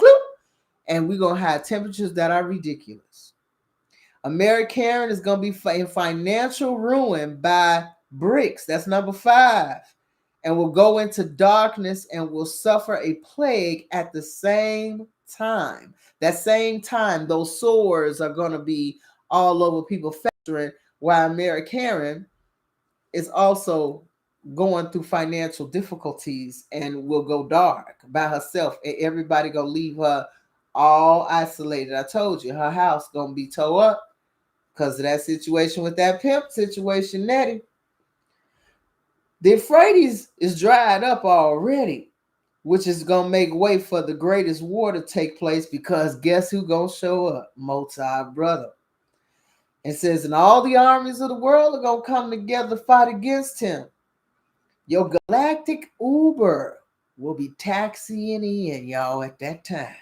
And we're going to have temperatures that are ridiculous. American is going to be in financial ruin by bricks. That's number 5. And will go into darkness and will suffer a plague at the same time. That same time, those sores are going to be all over people festering, while American is also going through financial difficulties and will go dark by herself. And everybody going to leave her all isolated. I told you, her house going to be tore up because of that situation with that pimp situation, Nettie. The Euphrates is dried up already, which is going to make way for the greatest war to take place, because guess who going to show up? Mozart brother. It says, and all the armies of the world are going to come together to fight against him. Your galactic Uber will be taxiing in, y'all, at that time.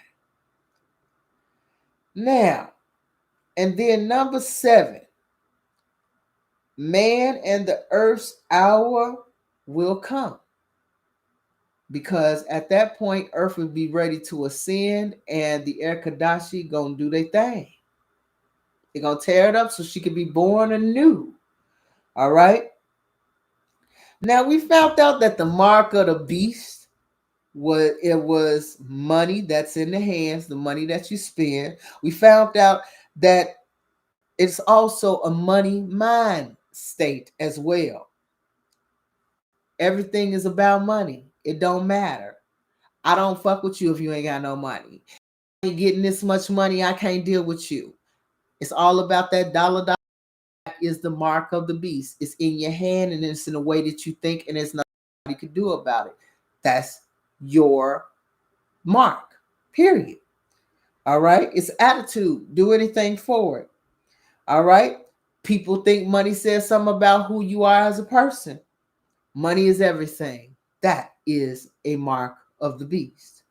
Now, and then number 7, man and the earth's hour will come. because at that point, Earth would be ready to ascend, and the Erkadashi gonna do their thing. They're gonna tear it up so she could be born anew. All right. Now we found out that the mark of the beast was money that's in the hands, the money that you spend. We found out that it's also a money mind state as well. Everything is about money. It don't matter. I don't fuck with you if you ain't got no money. You ain't getting this much money, I can't deal with you. It's all about that dollar. Is the mark of the beast. It's in your hand and it's in a way that you think, and there's nothing you can do about it. That's your mark. Period. All right. It's attitude. Do anything for it. All right. People think money says something about who you are as a person. Money is everything. That is a mark of the beast.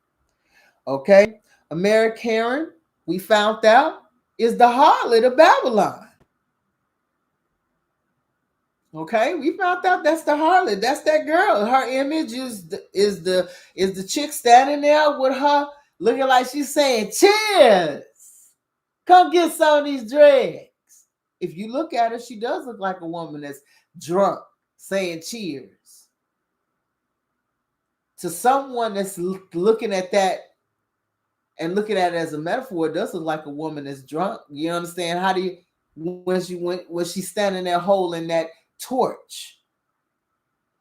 Okay. American, we found out, is the harlot of Babylon. Okay, we found out that's the harlot. That's that girl. Her image is the chick standing there with her looking like she's saying, "Cheers! Come get some of these dregs." If you look at her, she does look like a woman that's drunk, saying cheers. To someone that's looking at that and looking at it as a metaphor, it does look like a woman that's drunk. You understand? How do you when she's standing there holding that torch?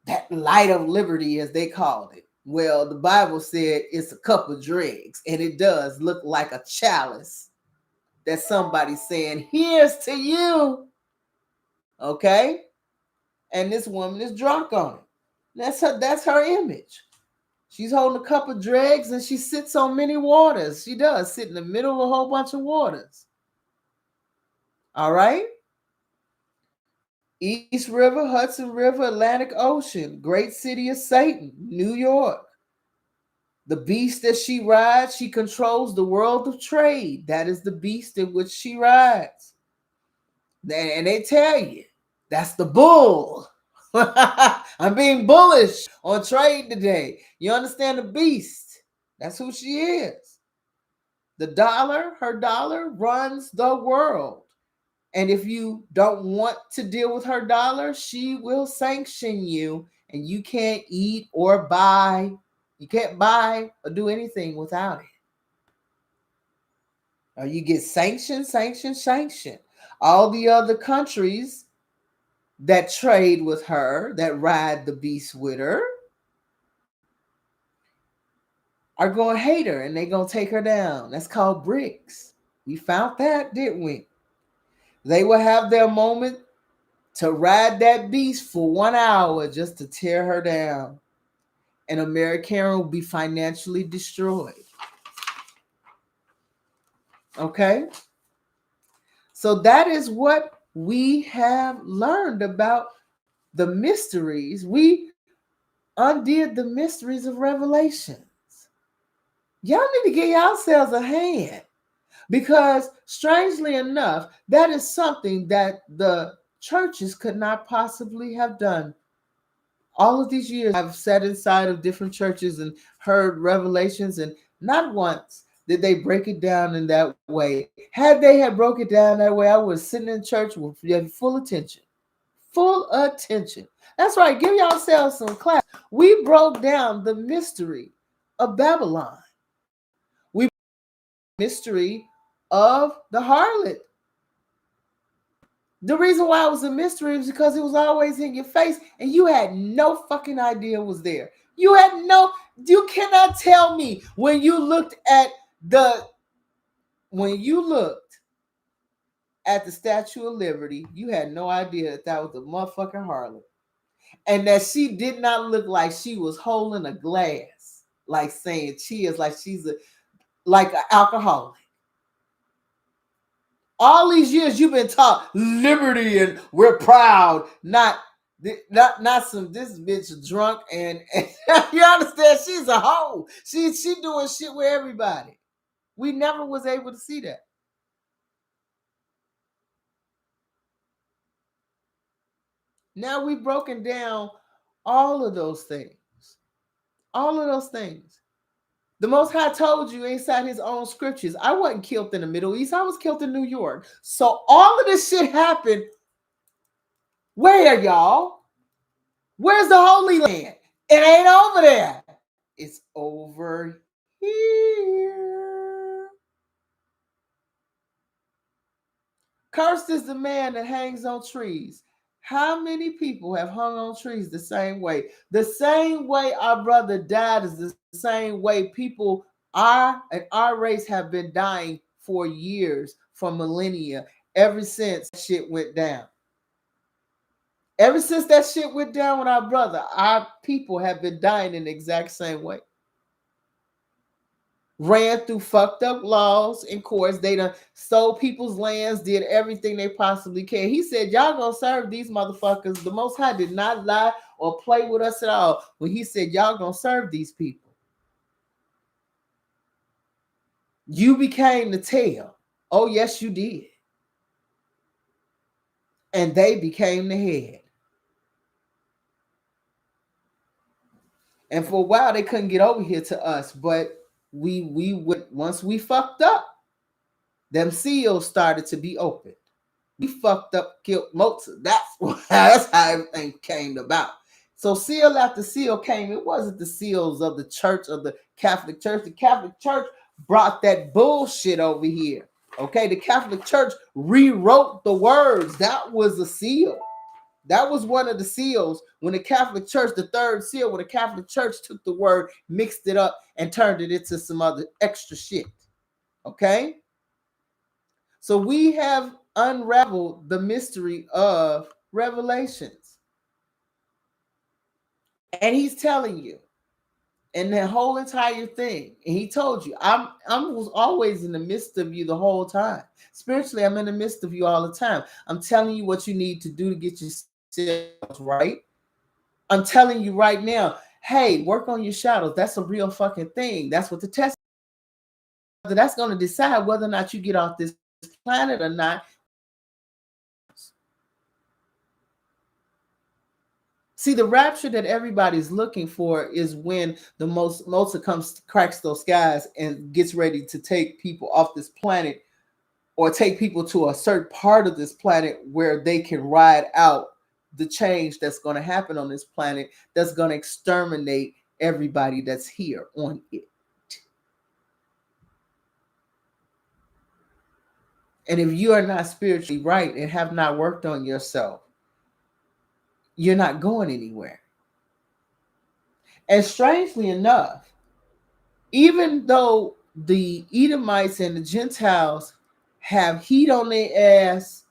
That light of liberty, as they called it. Well, the Bible said it's a cup of dregs, and it does look like a chalice that somebody's saying, "Here's to you." Okay? And this woman is drunk on it. That's her image. She's holding a cup of dregs and she sits on many waters. She does sit in the middle of a whole bunch of waters. All right? East River, Hudson River, Atlantic Ocean, great city of Satan, New York. The beast that she rides, she controls the world of trade. That is the beast in which she rides. And they tell you, that's the bull. I'm being bullish on trade today. You understand the beast? That's who she is. Her dollar runs the world. And if you don't want to deal with her dollar, she will sanction you and you can't eat or buy. You can't buy or do anything without it. Or you get sanctioned, sanctioned, sanctioned. All the other countries that trade with her, that ride the beast with her, are going to hate her and they're going to take her down. That's called BRICS. We found that, didn't we? They will have their moment to ride that beast for 1 hour just to tear her down. And American will be financially destroyed. Okay? So that is what we have learned about the mysteries. We undid the mysteries of Revelations. Y'all need to give yourselves a hand because, strangely enough, that is something that the churches could not possibly have done. All of these years, I've sat inside of different churches and heard revelations, and not once did they break it down in that way. Had they had broke it down that way, I was sitting in church with full attention. Full attention. That's right. Give yourselves some class. We broke down the mystery of Babylon. We mystery of the harlot. The reason why it was a mystery is because it was always in your face and you had no fucking idea it was there. You cannot tell me when you looked at the Statue of Liberty, you had no idea that was the motherfucking harlot. And that she did not look like she was holding a glass, like saying cheers, like she's like an alcoholic. All these years you've been taught liberty and we're proud, not some this bitch drunk and you understand she's a hoe. She doing shit with everybody. We never was able to see that. Now we've broken down all of those things. All of those things. The Most High told you inside his own scriptures. I wasn't killed in the Middle East. I was killed in New York. So all of this shit happened. Where, y'all? Where's the Holy Land? It ain't over there. It's over here. Cursed is the man that hangs on trees. How many people have hung on trees the same way? The same way our brother died is the same way people our race have been dying for years, for millennia, ever since that shit went down. Ever since that shit went down with our brother, our people have been dying in the exact same way. Ran through fucked up laws and courts. They done stole people's lands, did everything they possibly can. He said, y'all gonna serve these motherfuckers. The Most High did not lie or play with us at all when he said, y'all gonna serve these people. You became the tail. Oh, yes, you did. And they became the head. And for a while, they couldn't get over here to us, but we would, once we fucked up, them seals started to be opened. We fucked up, killed Mozart. That's how everything came about. So seal after seal came. It wasn't the seals of the church, of the Catholic Church. The Catholic Church brought that bullshit over here. Okay, the Catholic Church rewrote the words. That was a seal. That was one of the seals when the Catholic Church, the third seal, when the Catholic Church took the word, mixed it up, and turned it into some other extra shit. Okay? So we have unraveled the mystery of Revelations. And he's telling you, and the whole entire thing, and he told you, I was always in the midst of you the whole time. Spiritually, I'm in the midst of you all the time. I'm telling you what you need to do to get yourself right. I'm telling you right now, hey, work on your shadows. That's a real fucking thing. That's what the test is. That's going to decide whether or not you get off this planet or not. See, the rapture that everybody's looking for is when the Mozart comes, cracks those skies and gets ready to take people off this planet, or take people to a certain part of this planet where they can ride out the change that's going to happen on this planet, that's going to exterminate everybody that's here on it. And if you are not spiritually right and have not worked on yourself, you're not going anywhere. And strangely enough, even though the Edomites and the Gentiles have heat on their ass,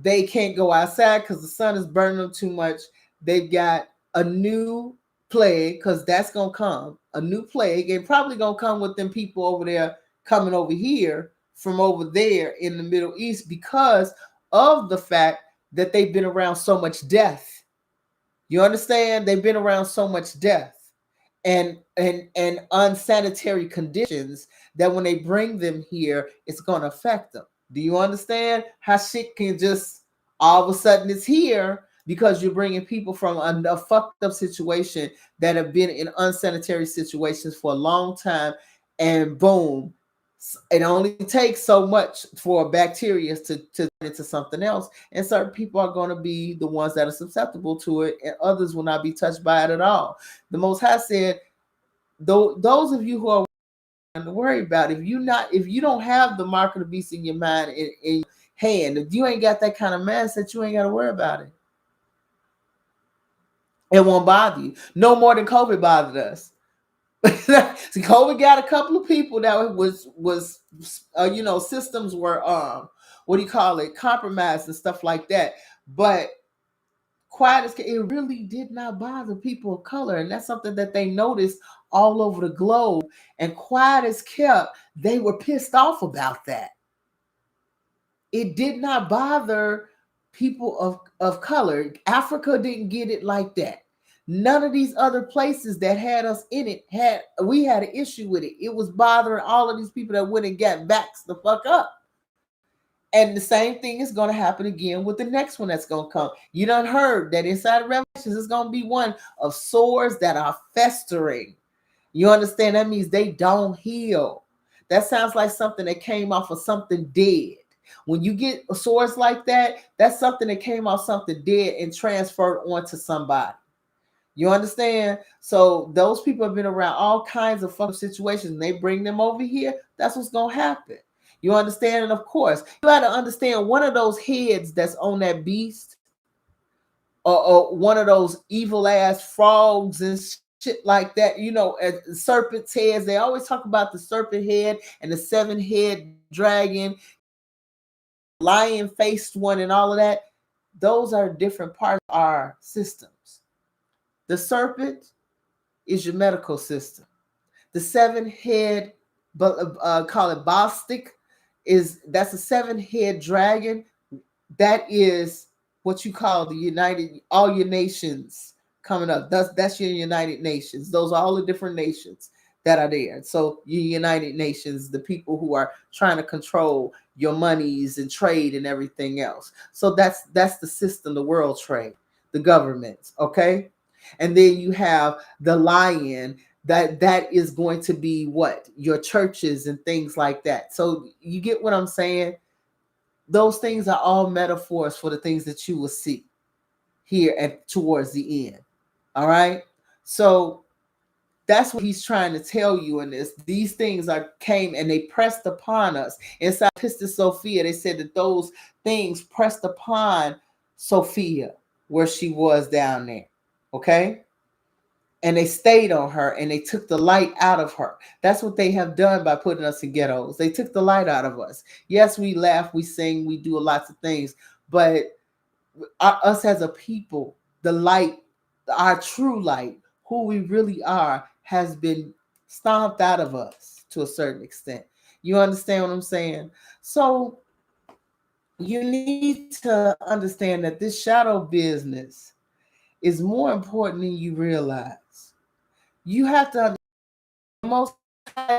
they can't go outside because the sun is burning them too much. They've got a new plague, because that's going to come. A new plague. And probably going to come with them people over there coming over here from over there in the Middle East, because of the fact that they've been around so much death. You understand? They've been around so much death and unsanitary conditions that when they bring them here, it's going to affect them. Do you understand how shit can just all of a sudden it's here because you're bringing people from a fucked up situation that have been in unsanitary situations for a long time, and boom, it only takes so much for bacteria to turn into something else, and certain people are going to be the ones that are susceptible to it, and others will not be touched by it at all. The Most High said, those of you who are to worry about, if you don't have the mark of the beast in your mind, in your hand, if you ain't got that kind of mindset, you ain't got to worry about it. It won't bother you no more than COVID bothered us. See, COVID got a couple of people that was systems were compromised and stuff like that, but quiet as it really did not bother people of color, and that's something that they noticed all over the globe. And quiet as kept, they were pissed off about that. It did not bother people of color. Africa didn't get it like that. None of these other places that had us in it had an issue with it. It was bothering all of these people that went and got vaxxed the fuck up. And the same thing is going to happen again with the next one that's going to come. You done heard that inside of Revelations is going to be one of sores that are festering. You understand? That means they don't heal. That sounds like something that came off of something dead. When you get swords like that, that's something that came off something dead and transferred onto somebody. You understand? So those people have been around all kinds of fucking situations, and they bring them over here. That's what's gonna happen. You understand? And of course, you got to understand one of those heads that's on that beast, or one of those evil ass frogs and shit like that. You know, serpent's heads. They always talk about the serpent head and the 7-head dragon, lion faced one, and all of that. Those are different parts of our systems. The serpent is your medical system. The 7-head, call it Bostic, that's a 7-head dragon. That is what you call all your nations coming up. That's your United Nations. Those are all the different nations that are there. So your United Nations, the people who are trying to control your monies and trade and everything else. So that's the system, the world trade, the governments, okay? And then you have the lion, that is going to be what? Your churches and things like that. So you get what I'm saying? Those things are all metaphors for the things that you will see here at towards the end. All right. So that's what he's trying to tell you in this. These things came and they pressed upon us. Inside Pistis Sophia, they said that those things pressed upon Sophia where she was down there. Okay. And they stayed on her and they took the light out of her. That's what they have done by putting us in ghettos. They took the light out of us. Yes, we laugh, we sing, we do lots of things, but us as a people, the light, our true light, who we really are, has been stomped out of us to a certain extent. You understand what I'm saying? So you need to understand that this shadow business is more important than you realize. You have to most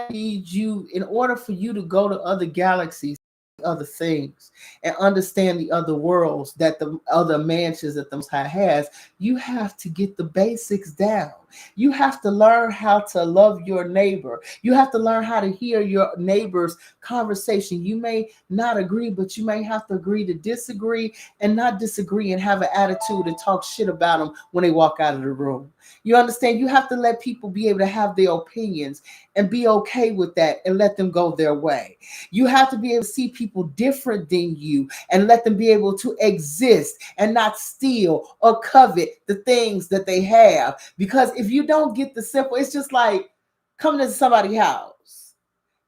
need you in order for you to go to other galaxies, other things, and understand the other worlds that the other mansions that the Most High has. You have to get the basics down. You have to learn how to love your neighbor. You have to learn how to hear your neighbor's conversation. You may not agree, but you may have to agree to disagree, and not disagree and have an attitude and talk shit about them when they walk out of the room. You understand? You have to let people be able to have their opinions and be okay with that and let them go their way. You have to be able to see people different than you and let them be able to exist and not steal or covet the things that they have. Because if you don't get the simple, it's just like coming to somebody's house.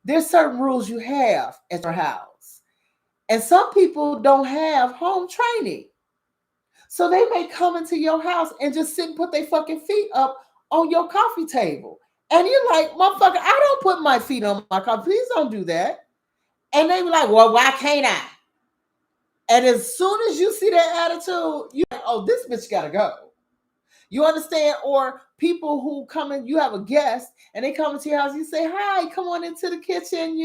There's certain rules you have at your house. And some people don't have home training. So they may come into your house and just sit and put their fucking feet up on your coffee table. And you're like, motherfucker, I don't put my feet on my coffee. Please don't do that. And they be like, well, why can't I? And as soon as you see that attitude, you're like, oh, this bitch gotta go. You understand? Or people who come in, you have a guest and they come into your house, you say, hi, come on into the kitchen,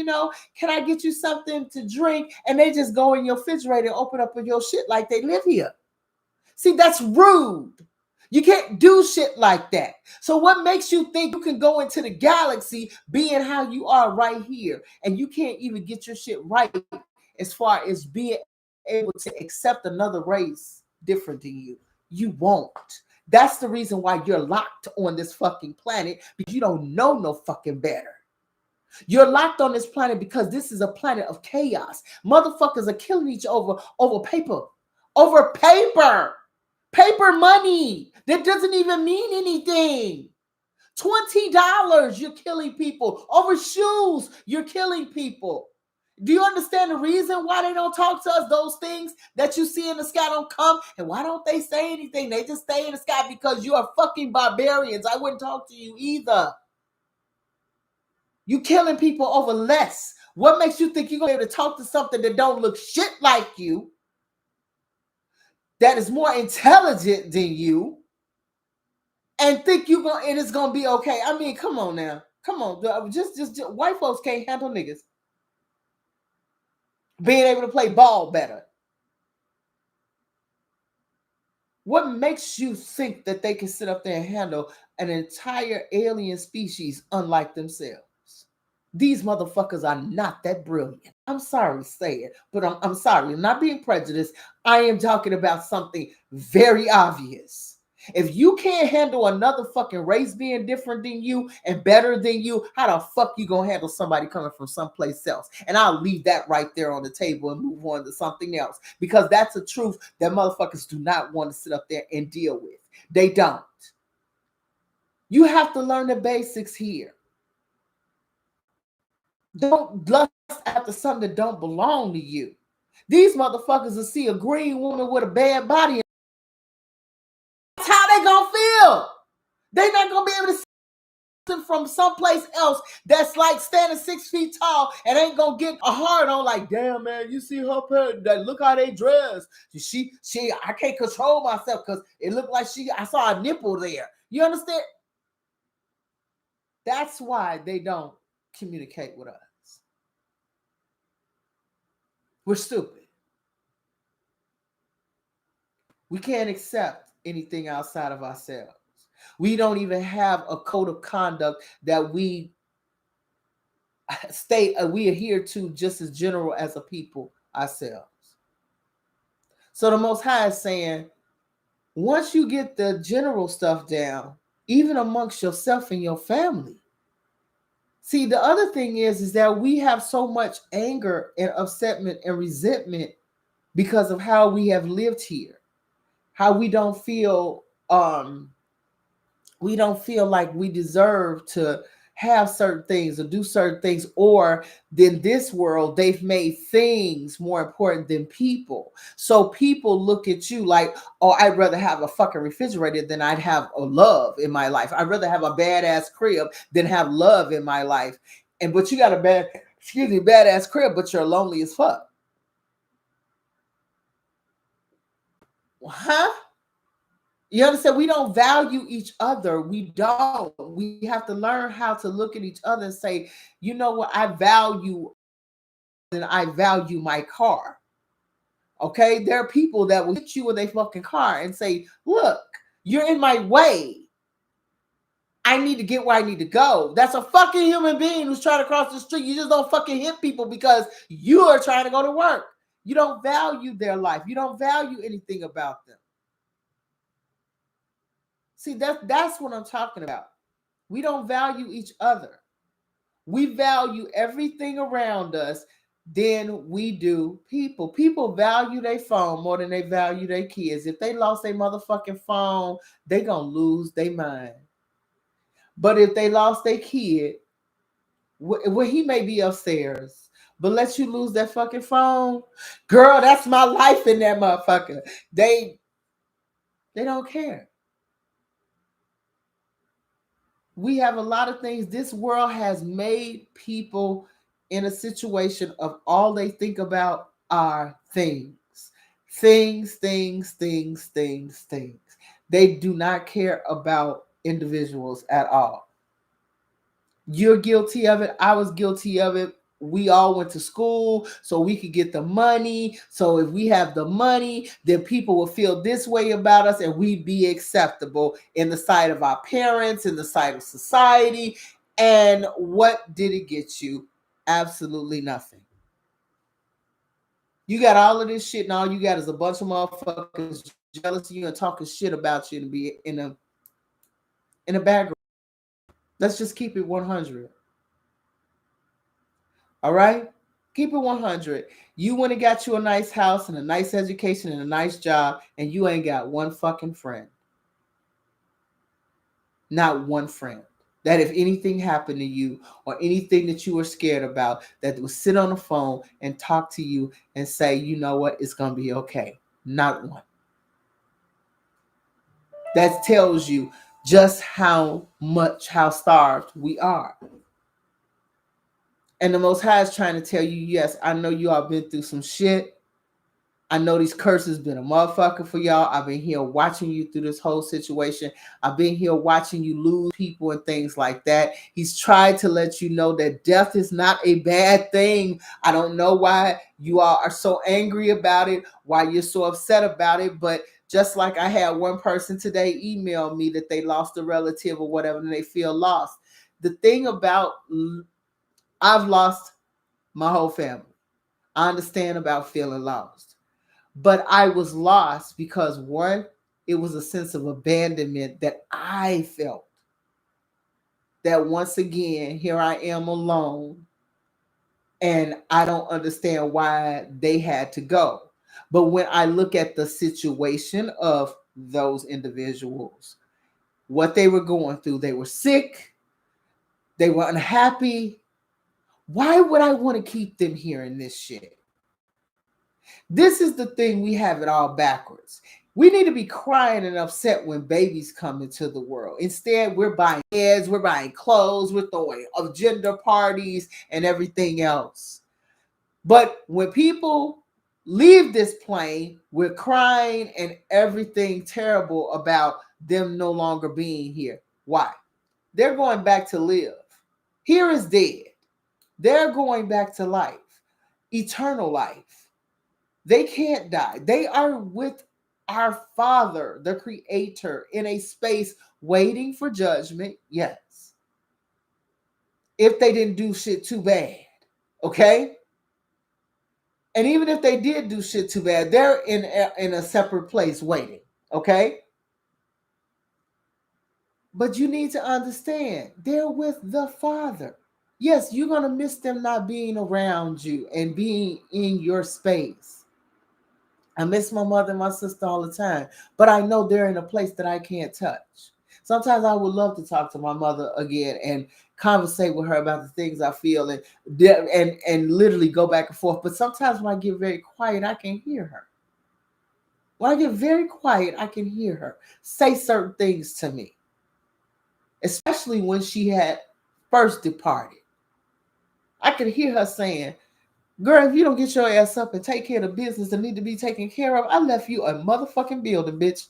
can I get you something to drink? And they just go in your refrigerator and open up your shit like they live here. See, that's rude. You can't do shit like that. So what makes you think you can go into the galaxy being how you are right here, and you can't even get your shit right as far as being able to accept another race different than you? You won't. That's the reason why you're locked on this fucking planet, because you don't know no fucking better. You're locked on this planet because this is a planet of chaos. Motherfuckers are killing each other over paper. Over paper. Paper money that doesn't even mean anything. $20, you're killing people. Over shoes, you're killing people. Do you understand the reason why they don't talk to us? Those things that you see in the sky don't come. And why don't they say anything? They just stay in the sky because you are fucking barbarians. I wouldn't talk to you either. You killing people over less. What makes you think you're going to be able to talk to something that don't look shit like you, that is more intelligent than you, and think it's gonna be okay? I mean, come on now. Come on. Just white folks can't handle niggas being able to play ball better. What makes you think that they can sit up there and handle an entire alien species unlike themselves? These motherfuckers are not that brilliant. I'm sorry to say it, but I'm sorry. I'm not being prejudiced. I am talking about something very obvious. If you can't handle another fucking race being different than you and better than you, how the fuck you gonna handle somebody coming from someplace else? And I'll leave that right there on the table and move on to something else, because that's a truth that motherfuckers do not want to sit up there and deal with. They don't. You have to learn the basics here. Don't lust after something that don't belong to you. These motherfuckers will see a green woman with a bad body. That's how they gonna feel. They're not gonna be able to see from someplace else that's like standing 6 feet tall and ain't gonna get a hard on like, damn man, you see her parent, that look how they dress. She I can't control myself because it looked like I saw a nipple there. You understand? That's why they don't communicate with us. We're stupid. We can't accept anything outside of ourselves. We don't even have a code of conduct that we we adhere to just as general as a people ourselves. So the Most High is saying, once you get the general stuff down, even amongst yourself and your family. See, the other thing is that we have so much anger and upsetment and resentment because of how we have lived here, how we don't feel like we deserve to have certain things or do certain things, or in this world they've made things more important than people. So people look at you like, oh, I'd rather have a fucking refrigerator than I'd have a love in my life. I'd rather have a badass crib than have love in my life. But you got a badass crib, but you're lonely as fuck. Huh? You understand? We don't value each other. We don't. We have to learn how to look at each other and say, you know what? I value my car. Okay? There are people that will hit you with a fucking car and say, look, you're in my way. I need to get where I need to go. That's a fucking human being who's trying to cross the street. You just don't fucking hit people because you are trying to go to work. You don't value their life. You don't value anything about them. See, that's what I'm talking about. We don't value each other. We value everything around us than we do people. People value their phone more than they value their kids. If they lost their motherfucking phone, they gonna lose their mind. But if they lost their kid, well, he may be upstairs, but let you lose that fucking phone, girl, that's my life in that motherfucker. They don't care. We have a lot of things. This world has made people in a situation of all they think about are things. Things. They do not care about individuals at all. You're guilty of it. I was guilty of it. We all went to school so we could get the money. So if we have the money, then people will feel this way about us and we'd be acceptable in the sight of our parents, in the sight of society. And what did it get you? Absolutely nothing. You got all of this shit and all you got is a bunch of motherfuckers jealous of you and talking shit about you to be in a background. Let's just keep it 100. All right? Keep it 100. You went and got you a nice house and a nice education and a nice job, and you ain't got one fucking friend. Not one friend. That if anything happened to you or anything that you were scared about, that would sit on the phone and talk to you and say, you know what, it's going to be okay. Not one. That tells you just how starved we are. And the Most High is trying to tell you, yes, I know you all been through some shit. I know these curses been a motherfucker for y'all. I've been here watching you through this whole situation. I've been here watching you lose people and things like that. He's tried to let you know that death is not a bad thing. I don't know why you all are so angry about it, why you're so upset about it, but Just like I had one person today email me that they lost a relative or whatever and they feel lost. The thing about, I've lost my whole family. I understand about feeling lost. But I was lost because, one, it was a sense of abandonment that I felt. That once again, here I am alone, and I don't understand why they had to go. But when I look at the situation of those individuals, what they were going through, they were sick, they were unhappy. Why would I want to keep them hearing this shit? This is the thing, we have it all backwards. We need to be crying and upset when babies come into the world. Instead, we're buying heads, we're buying clothes, we're throwing gender parties and everything else. But when people leave this plane, we're crying and everything terrible about them no longer being here. Why? They're going back to live. Here is dead. They're going back to life, eternal life. They can't die. They are with our Father, the Creator, in a space waiting for judgment. Yes. If they didn't do shit too bad. Okay? And even if they did do shit too bad, they're in a separate place waiting. Okay? But you need to understand, they're with the Father. Yes, you're going to miss them not being around you and being in your space. I miss my mother and my sister all the time, but I know they're in a place that I can't touch. Sometimes I would love to talk to my mother again and conversate with her about the things I feel and literally go back and forth. But sometimes when I get very quiet, I can hear her. When I get very quiet, I can hear her say certain things to me, especially when she had first departed. I could hear her saying, "Girl, if you don't get your ass up and take care of the business that need to be taken care of, I left you a motherfucking building, bitch.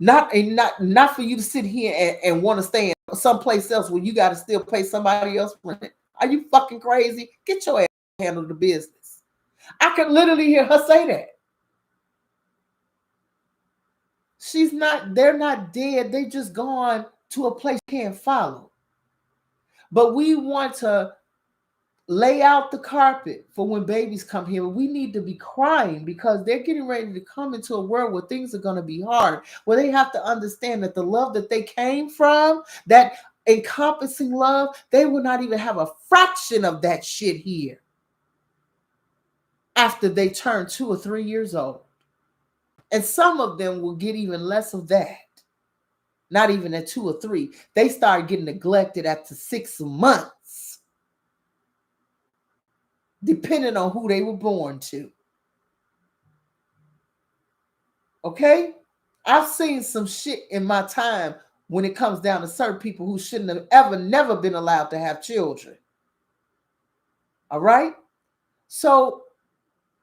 Not for you to sit here and want to stay in someplace else where you got to still pay somebody else rent. Are you fucking crazy? Get your ass and handle the business." I could literally hear her say that. They're not dead. They just gone to a place you can't follow. But we want to lay out the carpet for when babies come here. We need to be crying because they're getting ready to come into a world where things are going to be hard, where they have to understand that the love that they came from, that encompassing love, they will not even have a fraction of that shit here after they turn 2 or 3 years old. And some of them will get even less of that. Not even at 2 or 3. They start getting neglected after 6 months, depending on who they were born to. Okay? I've seen some shit in my time when it comes down to certain people who shouldn't have never been allowed to have children. All right? So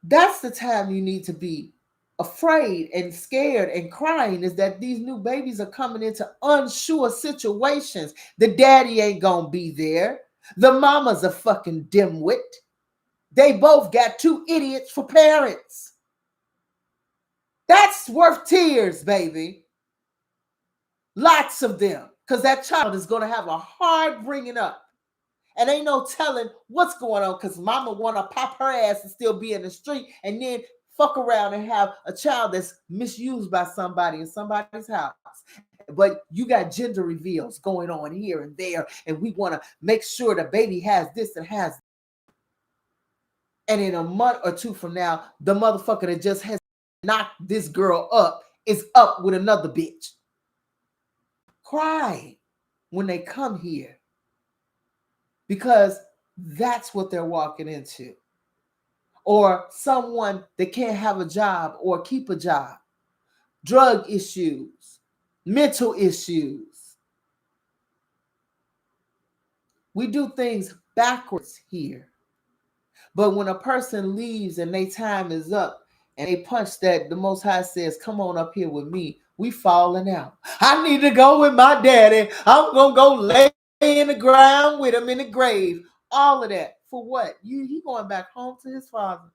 that's the time you need to be afraid and scared and crying, is that these new babies are coming into unsure situations. The daddy ain't gonna be there. The mama's a fucking dimwit. They both got 2 idiots for parents. That's worth tears, baby. Lots of them. Because that child is going to have a hard bringing up. And ain't no telling what's going on, because mama want to pop her ass and still be in the street and then fuck around and have a child that's misused by somebody in somebody's house. But you got gender reveals going on here and there, and we want to make sure the baby has this and has that. And in a month or 2 from now, the motherfucker that just has knocked this girl up is up with another bitch. Cry when they come here, because that's what they're walking into. Or someone that can't have a job or keep a job, drug issues, mental issues. We do things backwards here. But when a person leaves and their time is up and they punch that, the Most High says, "Come on up here with me," we falling out. I need to go with my daddy. I'm going to go lay in the ground with him in the grave. All of that. For what? He going back home to his father.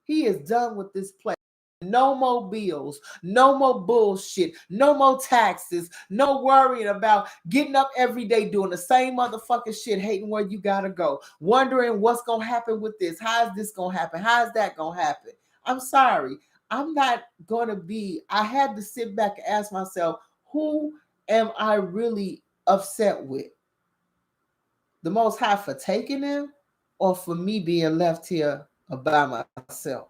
He is done with this place. no more bills, no more bullshit, no more taxes, no worrying about getting up every day doing the same motherfucking shit, hating where you gotta go, wondering what's gonna happen with this, how is this gonna happen, how is that gonna happen. I'm sorry, I'm not gonna be, I had to sit back and ask myself, who am I really upset with? The Most High for taking them, or for me being left here by myself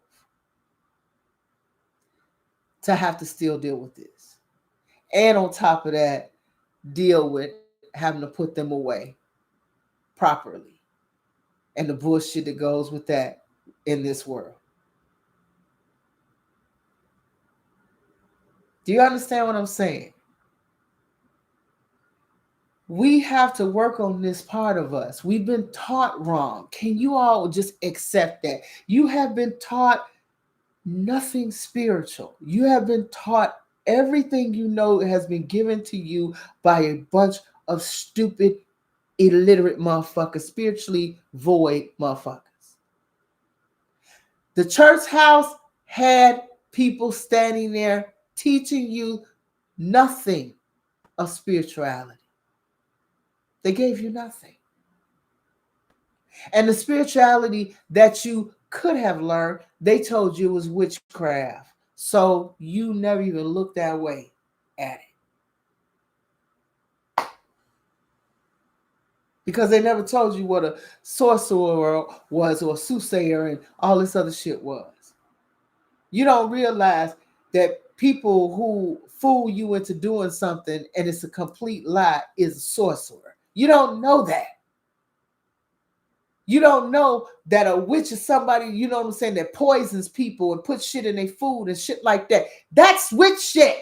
to have to still deal with this? And on top of that, deal with having to put them away properly and the bullshit that goes with that in this world. Do you understand what I'm saying? We have to work on this part of us. We've been taught wrong. Can you all just accept that? You have been taught nothing spiritual. You have been taught everything you know has been given to you by a bunch of stupid, illiterate motherfuckers, spiritually void motherfuckers. The church house had people standing there teaching you nothing of spirituality. They gave you nothing. And the spirituality that you could have learned, they told you was witchcraft. So you never even looked that way at it. Because they never told you what a sorcerer was or a soothsayer and all this other shit was. You don't realize that people who fool you into doing something and it's a complete lie is a sorcerer. You don't know that. You don't know that a witch is somebody, you know what I'm saying, that poisons people and puts shit in their food and shit like that. That's witch shit.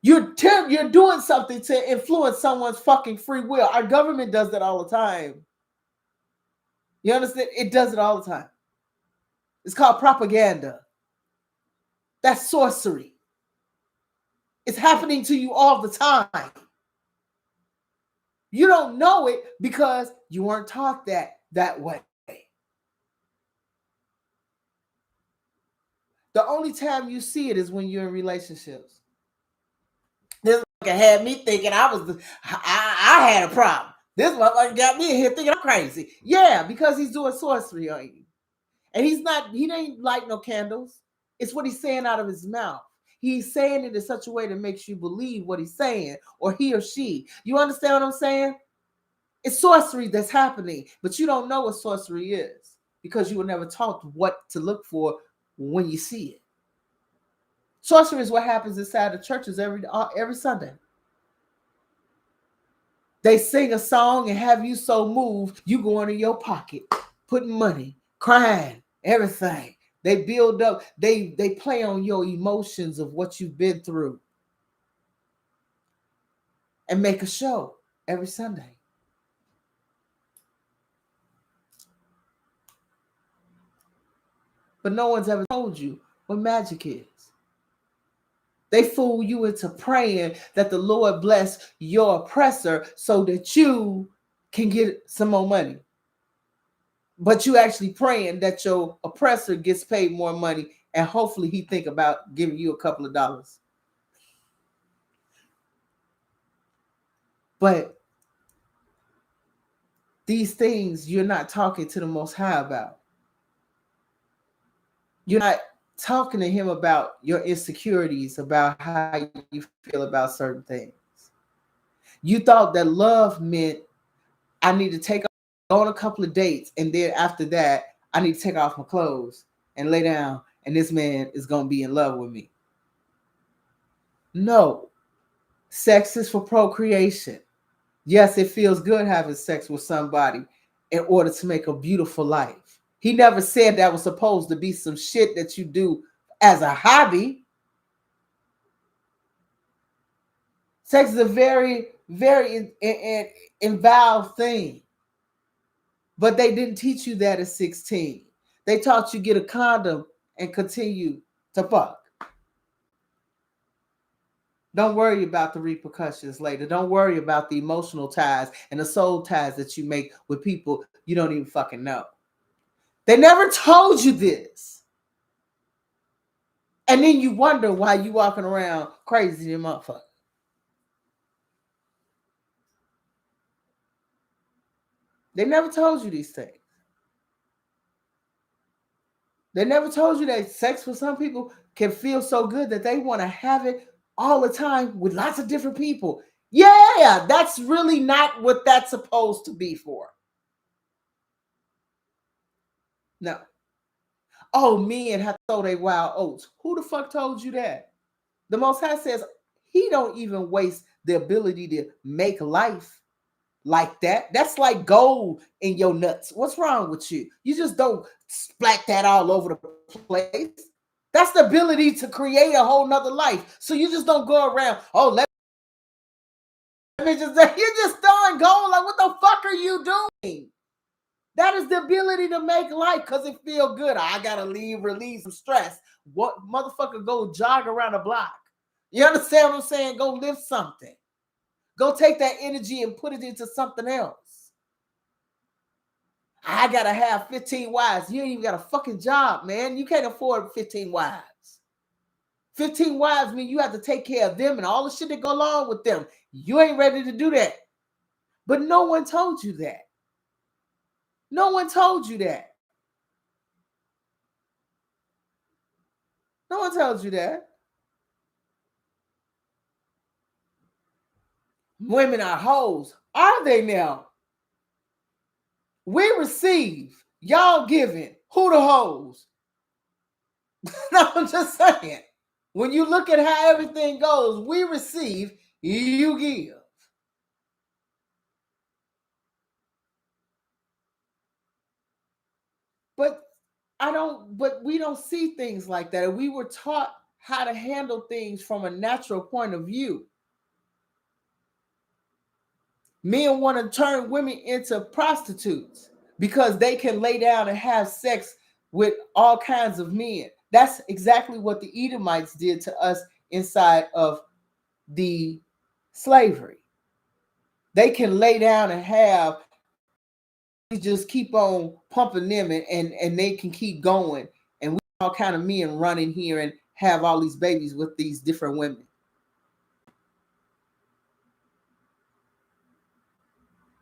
You're doing something to influence someone's fucking free will. Our government does that all the time. You understand? It does it all the time. It's called propaganda. That's sorcery. It's happening to you all the time. You don't know it because you weren't taught that way. The only time you see it is when you're in relationships. This motherfucker had me thinking I had a problem. This motherfucker got me in here thinking I'm crazy. Yeah, because he's doing sorcery on you. And he ain't light no candles. It's what he's saying out of his mouth. He's saying it in such a way that makes you believe what he's saying, or he or she. You understand what I'm saying? It's sorcery that's happening, but you don't know what sorcery is because you were never taught what to look for when you see it. Sorcery is what happens inside the churches every Sunday. They sing a song and have you so moved, you go into your pocket, putting money, crying, everything. They build up, they play on your emotions of what you've been through and make a show every Sunday. But no one's ever told you what magic is. They fool you into praying that the Lord bless your oppressor so that you can get some more money. But you actually praying that your oppressor gets paid more money and hopefully he think about giving you a couple of dollars. But these things you're not talking to the Most High about. You're not talking to him about your insecurities, about how you feel about certain things. You thought that love meant I need to take on a couple of dates, and then after that, I need to take off my clothes and lay down, and this man is going to be in love with me. No. Sex is for procreation. Yes, it feels good having sex with somebody in order to make a beautiful life. He never said that was supposed to be some shit that you do as a hobby. Sex is a very, very involved thing. But they didn't teach you that at 16. They taught you get a condom and continue to fuck. Don't worry about the repercussions later. Don't worry about the emotional ties and the soul ties that you make with people you don't even fucking know. They never told you this. And then you wonder why you walking around crazy, them motherfucker. They never told you these things. They never told you that sex for some people can feel so good that they want to have it all the time with lots of different people. Yeah, that's really not what that's supposed to be for. No. Oh, men have to sow their wild oats. Who the fuck told you that? The Most High says he don't even waste the ability to make life like that. That's like gold in your nuts. What's wrong with you? You just don't splat that all over the place. That's the ability to create a whole nother life. So you just don't go around, oh, let me just, you're just throwing gold. Like, what the fuck are you doing? That is the ability to make life because it feel good. I gotta leave, release some stress. What motherfucker go jog around the block? You understand what I'm saying? Go lift something. Go take that energy and put it into something else. I gotta have 15 wives. You ain't even got a fucking job, man. You can't afford 15 wives. 15 wives mean you have to take care of them and all the shit that go along with them. You ain't ready to do that. But no one told you that. No one told you that. No one told you that. Women are hoes. Are they now? We receive. Y'all giving. Who the hoes? No, I'm just saying. When you look at how everything goes, we receive, you give. But we don't see things like that. We were taught how to handle things from a natural point of view. Men want to turn women into prostitutes because they can lay down and have sex with all kinds of men. That's exactly what the Edomites did to us inside of the slavery. They can lay down and have, we just keep on pumping them and they can keep going. And we all kind of men running here and have all these babies with these different women.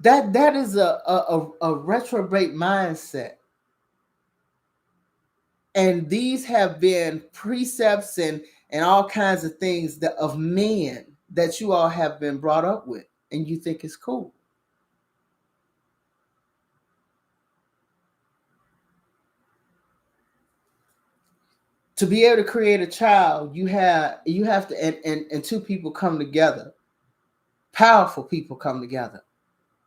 That is a retrograde mindset. And these have been precepts and all kinds of things that of men that you all have been brought up with, and you think it's cool. To be able to create a child, you have to and two people come together. Powerful people come together.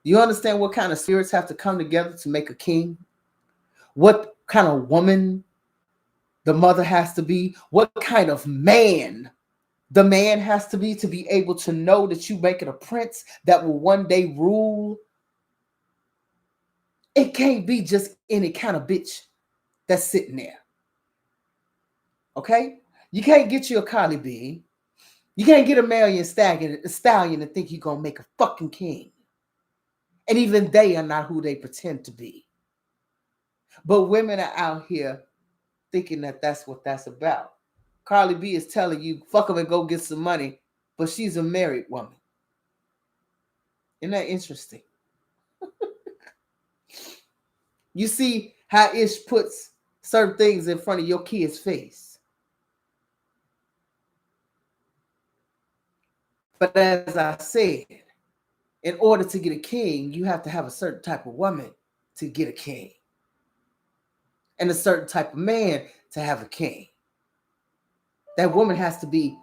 You understand what kind of spirits have to come together to make a king? What kind of woman the mother has to be? What kind of man the man has to be able to know that you make it a prince that will one day rule? It can't be just any kind of bitch that's sitting there. Okay? You can't get you a Carly B. You can't get a Marion Stallion and think you're going to make a fucking king. And even they are not who they pretend to be. But women are out here thinking that that's what that's about. Carly B is telling you, fuck them and go get some money, but she's a married woman. Isn't that interesting? You see how Ish puts certain things in front of your kid's face. But as I said, in order to get a king, you have to have a certain type of woman to get a king, and a certain type of man to have a king. That woman has to be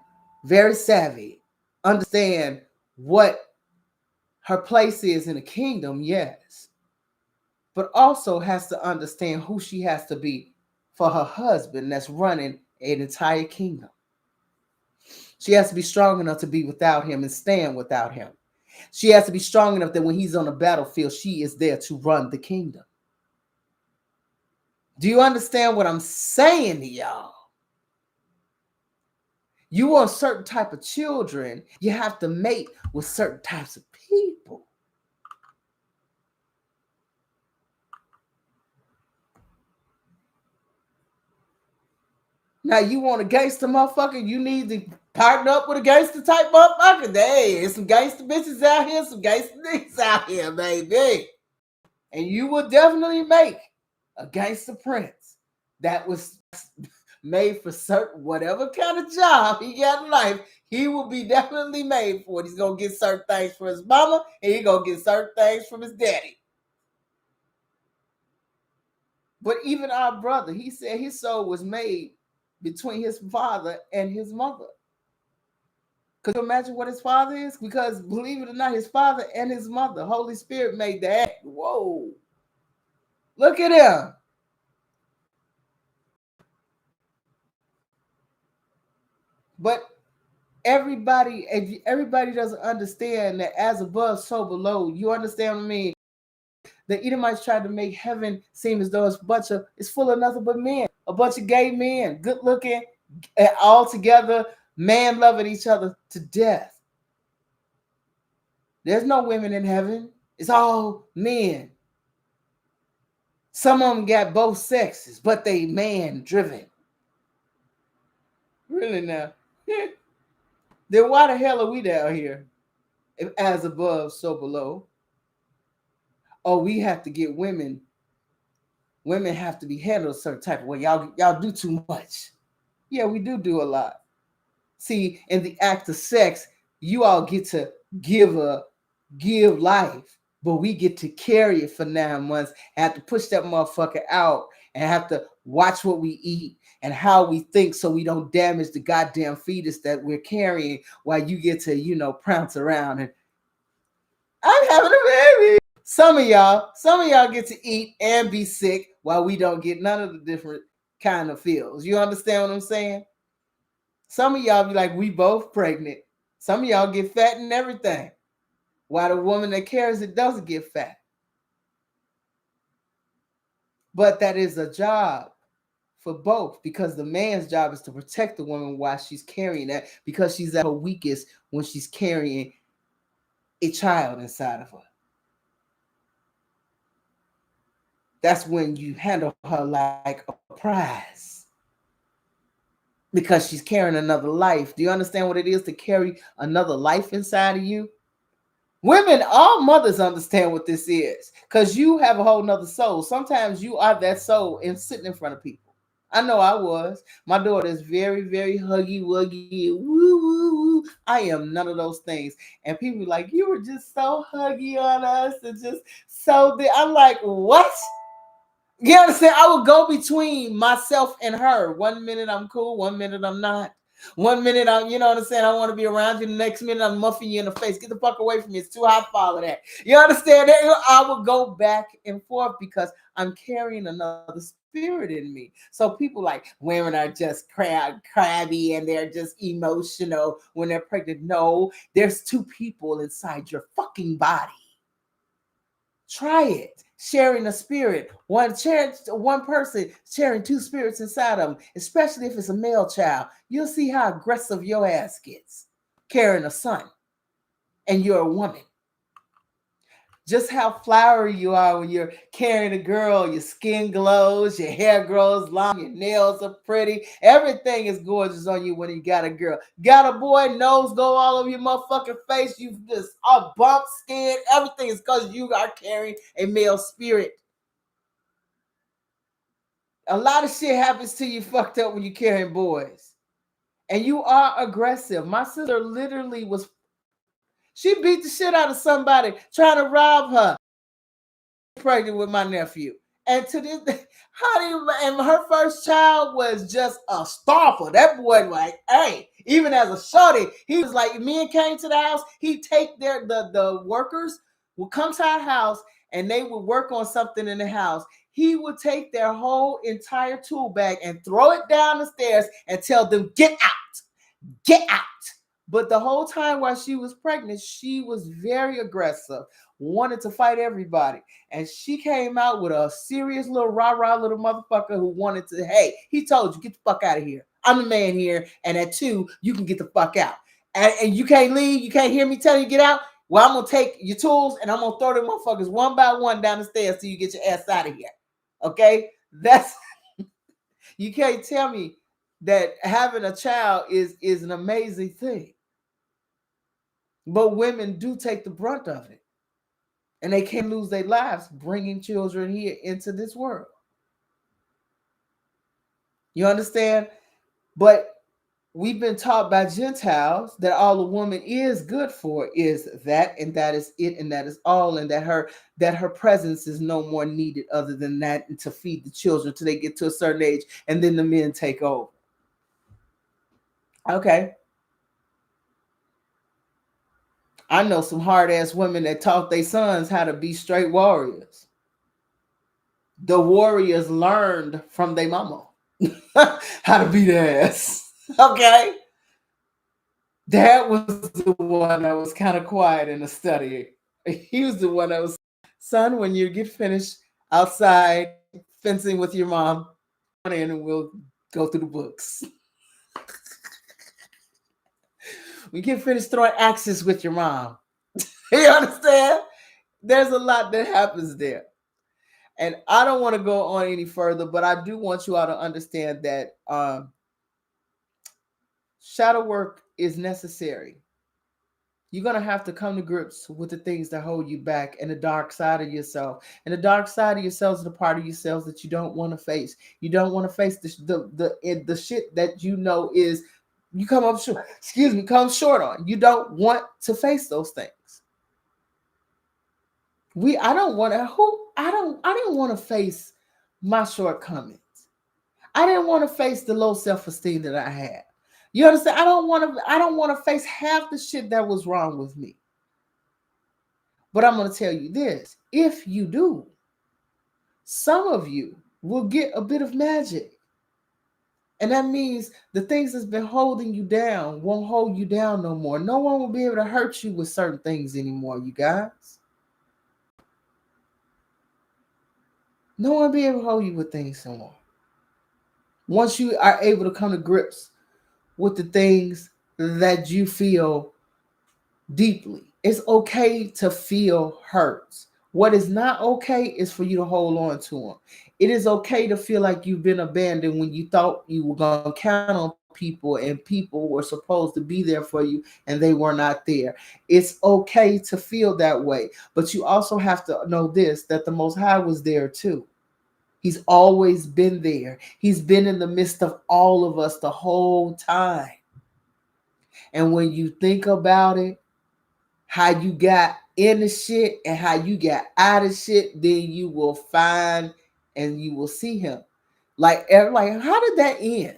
very savvy, understand what her place is in the kingdom, yes, but also has to understand who she has to be for her husband that's running an entire kingdom. She has to be strong enough to be without him and stand without him. She has to be strong enough that when he's on the battlefield, she is there to run the kingdom. Do you understand what I'm saying to y'all? You want certain type of children, you have to mate with certain types of people. Now you want a gangster motherfucker, you need to partner up with a gangster type motherfucker. Hey, there's some gangster bitches out here, some gangster niggas out here, baby. And you will definitely make a gangster prince that was made for certain whatever kind of job he got in life. He will be definitely made for it. He's gonna get certain things from his mama, and he's gonna get certain things from his daddy. But even our brother, he said his soul was made between his father and his mother. Could you imagine what his father is? Because believe it or not, his father and his mother, Holy Spirit made that. Whoa. Look at him. But everybody doesn't understand that as above, so below. You understand what I mean? The Edomites tried to make heaven seem as though it's full of nothing but men, a bunch of gay men, good looking, all together, man loving each other to death. There's no women in heaven. It's all men. Some of them got both sexes, but they man driven. Really now? Then why the hell are we down here? If as above, so below. Oh, we have to get women. Women have to be handled a certain type of way. Y'all do too much. Yeah, we do a lot. See, in the act of sex, you all get to give life, but we get to carry it for 9 months, have to push that motherfucker out, and have to watch what we eat and how we think so we don't damage the goddamn fetus that we're carrying while you get to, prounce around and I'm having a baby. Some of y'all get to eat and be sick while we don't get none of the different kind of feels. You understand what I'm saying? Some of y'all be like, we both pregnant. Some of y'all get fat and everything, while the woman that carries it doesn't get fat. But that is a job for both, because the man's job is to protect the woman while she's carrying that, because she's at her weakest when she's carrying a child inside of her. That's when you handle her like a prize, because she's carrying another life. Do you understand what it is to carry another life inside of you? Women, all mothers understand what this is, because you have a whole nother soul. Sometimes you are that soul and sitting in front of people. I know I was. My daughter is very, very huggy wuggy. Woo, woo, woo. I am none of those things. And people are like, you were just so huggy on us and just so big. I'm like, what? You understand? I would go between myself and her. 1 minute I'm cool, 1 minute I'm not. 1 minute I'm, you know what I'm saying? I want to be around you. The next minute I'm muffing you in the face. Get the fuck away from me. It's too hot for all of that. You understand that? I would go back and forth because I'm carrying another spirit in me. So people like women are just crabby and they're just emotional when they're pregnant. No, there's two people inside your fucking body. Try it. Sharing a spirit. One person sharing two spirits inside of them, especially if it's a male child. You'll see how aggressive your ass gets carrying a son and you're a woman. Just how flowery you are when you're carrying a girl. Your skin glows, your hair grows long, your nails are pretty. Everything is gorgeous on you when you got a girl. Got a boy, nose go all over your motherfucking face. You just all bump skin. Everything is because you are carrying a male spirit. A lot of shit happens to you fucked up when you're carrying boys. And you are aggressive. My sister literally she beat the shit out of somebody trying to rob her. Pregnant with my nephew. And to this, and her first child was just a stomper. That boy, like, hey, even as a shorty, he was like, men came to the house, he'd take the workers would come to our house and they would work on something in the house. He would take their whole entire tool bag and throw it down the stairs and tell them, get out, get out. But the whole time while she was pregnant, she was very aggressive, wanted to fight everybody. And she came out with a serious little rah-rah little motherfucker who wanted to, hey, he told you, get the fuck out of here. I'm the man here. And at 2, you can get the fuck out. And you can't leave. You can't hear me telling you get out. Well, I'm going to take your tools and I'm going to throw them motherfuckers one by one down the stairs till you get your ass out of here. Okay? You can't tell me that having a child is an amazing thing. But women do take the brunt of it. And they can lose their lives bringing children here into this world. You understand? But we've been taught by Gentiles that all a woman is good for is that, and that is it, and that is all, and that her presence is no more needed other than that, and to feed the children till they get to a certain age, and then the men take over. Okay. I know some hard ass women that taught their sons how to be straight warriors. The warriors learned from their mama how to beat ass. Okay. Dad was the one that was kind of quiet in the study. He was the one that was, son, when you get finished outside fencing with your mom, come on in and we'll go through the books. We get finished throwing axes with your mom. You understand? There's a lot that happens there. And I don't want to go on any further, but I do want you all to understand that shadow work is necessary. You're going to have to come to grips with the things that hold you back and the dark side of yourself. And the dark side of yourself is the part of yourselves that you don't want to face. You don't want to face the shit that you know is you come short on. You don't want to face those things. I didn't want to face my shortcomings. I didn't want to face the low self-esteem that I had. You understand? I don't want to face half the shit that was wrong with me. But I'm going to tell you this. If you do, some of you will get a bit of magic. And that means the things that's been holding you down won't hold you down no more. No one will be able to hurt you with certain things anymore, you guys. No one will be able to hold you with things no more. Once you are able to come to grips with the things that you feel deeply. It's okay to feel hurts. What is not okay is for you to hold on to them. It is okay to feel like you've been abandoned when you thought you were going to count on people and people were supposed to be there for you and they were not there. It's okay to feel that way. But you also have to know this, that the Most High was there too. He's always been there. He's been in the midst of all of us the whole time. And when you think about it, how you got in the shit and how you got out of shit, then you will find and you will see him. Like how did that end?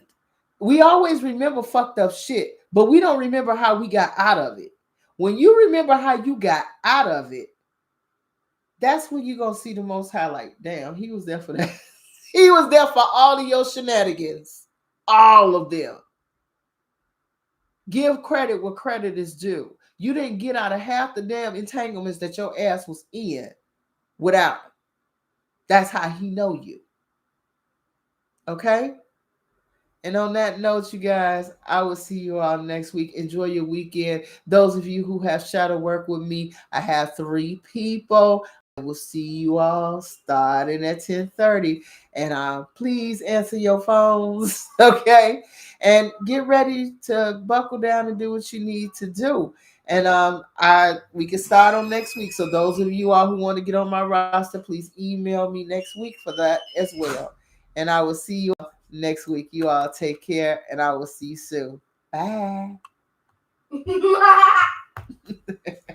We always remember fucked up shit, but we don't remember how we got out of it. When you remember how you got out of it, that's when you're going to see the Most High like, damn, he was there for that. He was there for all of your shenanigans. All of them. Give credit where credit is due. You didn't get out of half the damn entanglements that your ass was in without. That's how he know you. Okay? And on that note, you guys, I will see you all next week. Enjoy your weekend. Those of you who have shadow work with me, I have 3 people. I will see you all starting at 10:30. And please answer your phones, okay? And get ready to buckle down and do what you need to do. And we can start on next week. So those of you all who want to get on my roster, please email me next week for that as well. And I will see you next week. You all take care, and I will see you soon. Bye.